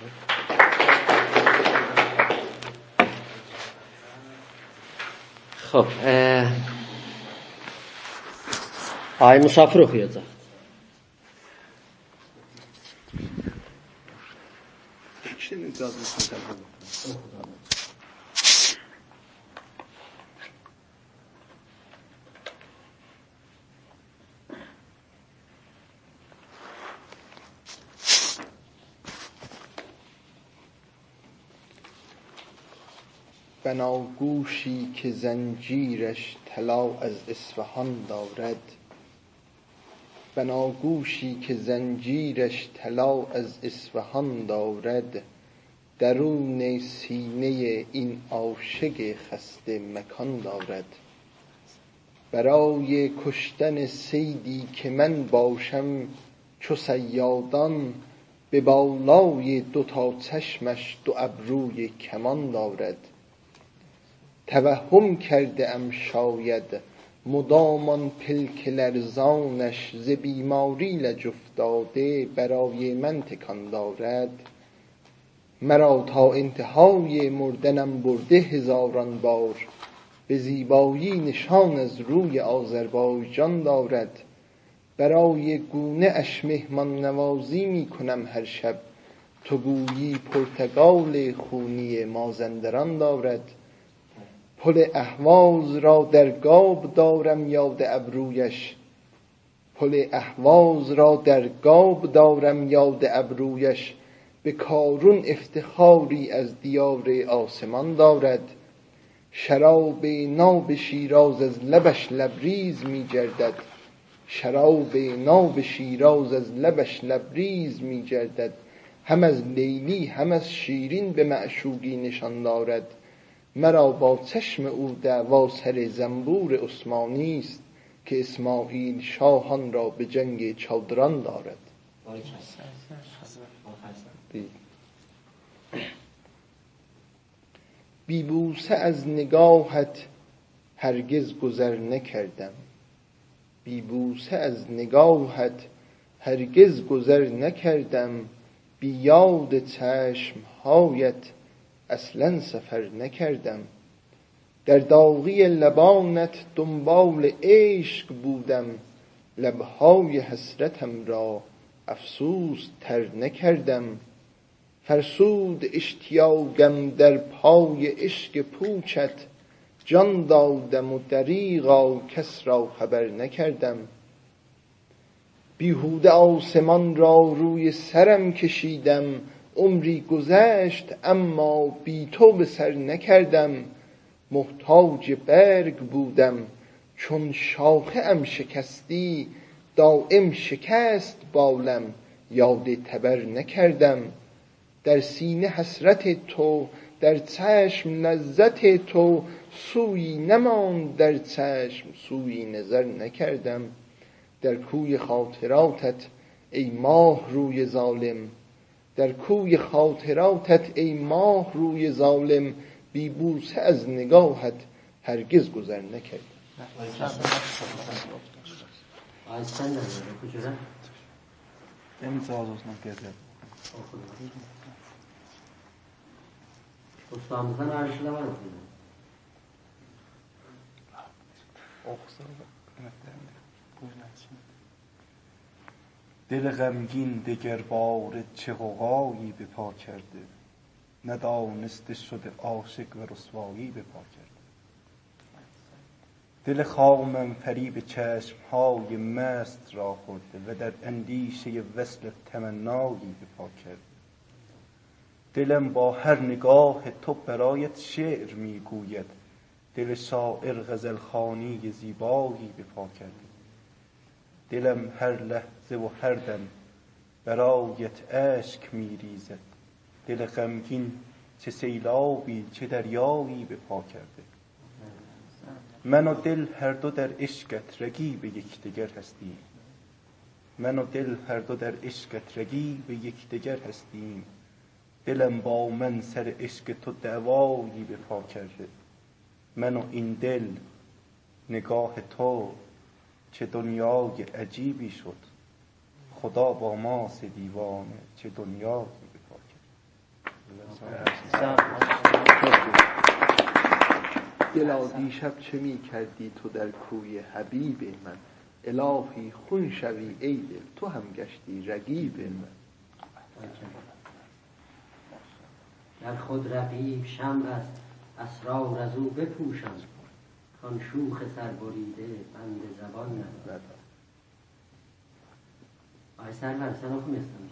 Xoş. Ay Musafir oxuyacaq. İkisinin icazəsini təqdim edirəm. بناگوشی که زنجیرش طلا از اصفهان دارد، بناگوشی که زنجیرش طلا از اصفهان دارد، درون سینه این عاشق خسته مکان دارد. برای کشتن صیدی که من باشم چو صیادان، به بالای دو تا چشمش دو ابروی کمان دارد. توهم کرده ام شاید مدامان پلک لرزانش، ز بیماری لج افتاده برای من تکان دارد. مرا تا انتهای مردنم برده هزاران بار، به زیبایی نشان از روی آذربایجان دارد. برای گونه اش مهمان نوازی می کنم هر شب، تو گویی پرتگال خونی مازندران دارد. پل اهواز را در گاب دارم یاد ابرویش، پل اهواز را در گاب دارم یاد ابرویش. به کارون افتخاری از دیار آسمان دارد. شراب ناب شیراز از لبش لبریز می گردد، شراب ناب شیراز از لبش لبریز می گردد. هم از لیلی هم از شیرین به معشوقی نشان دارد. مرا با چشم او دعوا سر زنبور عثمانی است، که اسماعیل شاهان را به جنگ چادران دارد. بی بوسه از نگاهت هرگز گذر نکردم، بی بوسه از نگاهت هرگز گذر نکردم. بی یاد چشمهایت اصلا سفر نکردم. در داغی لبانت دنبال عشق بودم، لبهای حسرتم را افسوس تر نکردم. فرسود اشتیاقم در پای عشق پوچت، جان دادم و دریغا کس را خبر نکردم. بیهوده آسمان را روی سرم کشیدم، عمری گذشت اما بی تو به سر نکردم. محتاج برگ بودم چون شاخه ام شکستی، دائم شکست بالم یاد تبر نکردم. در سینه حسرت تو در چشم لذت تو، سویی نماند در چشم سویی نظر نکردم. در کوی خاطراتت ای ماه روی ظالم، در کوی خاطراتت ای ماه روی ظالم. بی بوسه از نگاهت هرگز گذر نکردم. Ustamızdan ayrışıla var mı? دل غمگین دگرباره چه غوغایی به پا کرده، ندانسته شده عاشق و رسوایی به پا کرده. دل خامم فریب چشمهای مست را خورده و در اندیشه وصل تمنایی به پا کرده. دلم با هر نگاه تو برایت شعر میگوید، دل شاعر غزلخوانی زیبایی به پا کرده. دلم هر لحظه و هر دم برایت اشک میریزد، دل غمگین چه سیلابی چه دریایی به پا کرده. من و دل هر دو در عشقت رقیب یکدیگر هستیم، من و دل هر دو در عشقت رقیب یکدیگر هستیم. دلم با من سر عشق تو دعوایی به پا کرده. من و این دل نگاه تو چه دنیای عجیبی شد، خدا با ما سه دیوانه چه دنیایی به پا کرده. دلا دیشب چه می کردی تو در کوی حبیب من، الهی خون شوی ای دل تو هم گشتی رقیب من. در خود رقیب شمع است اسرار از او بپوشم، کان شوخ سربریده بند زبان ندارد. آی سرور سلام خوب هستم.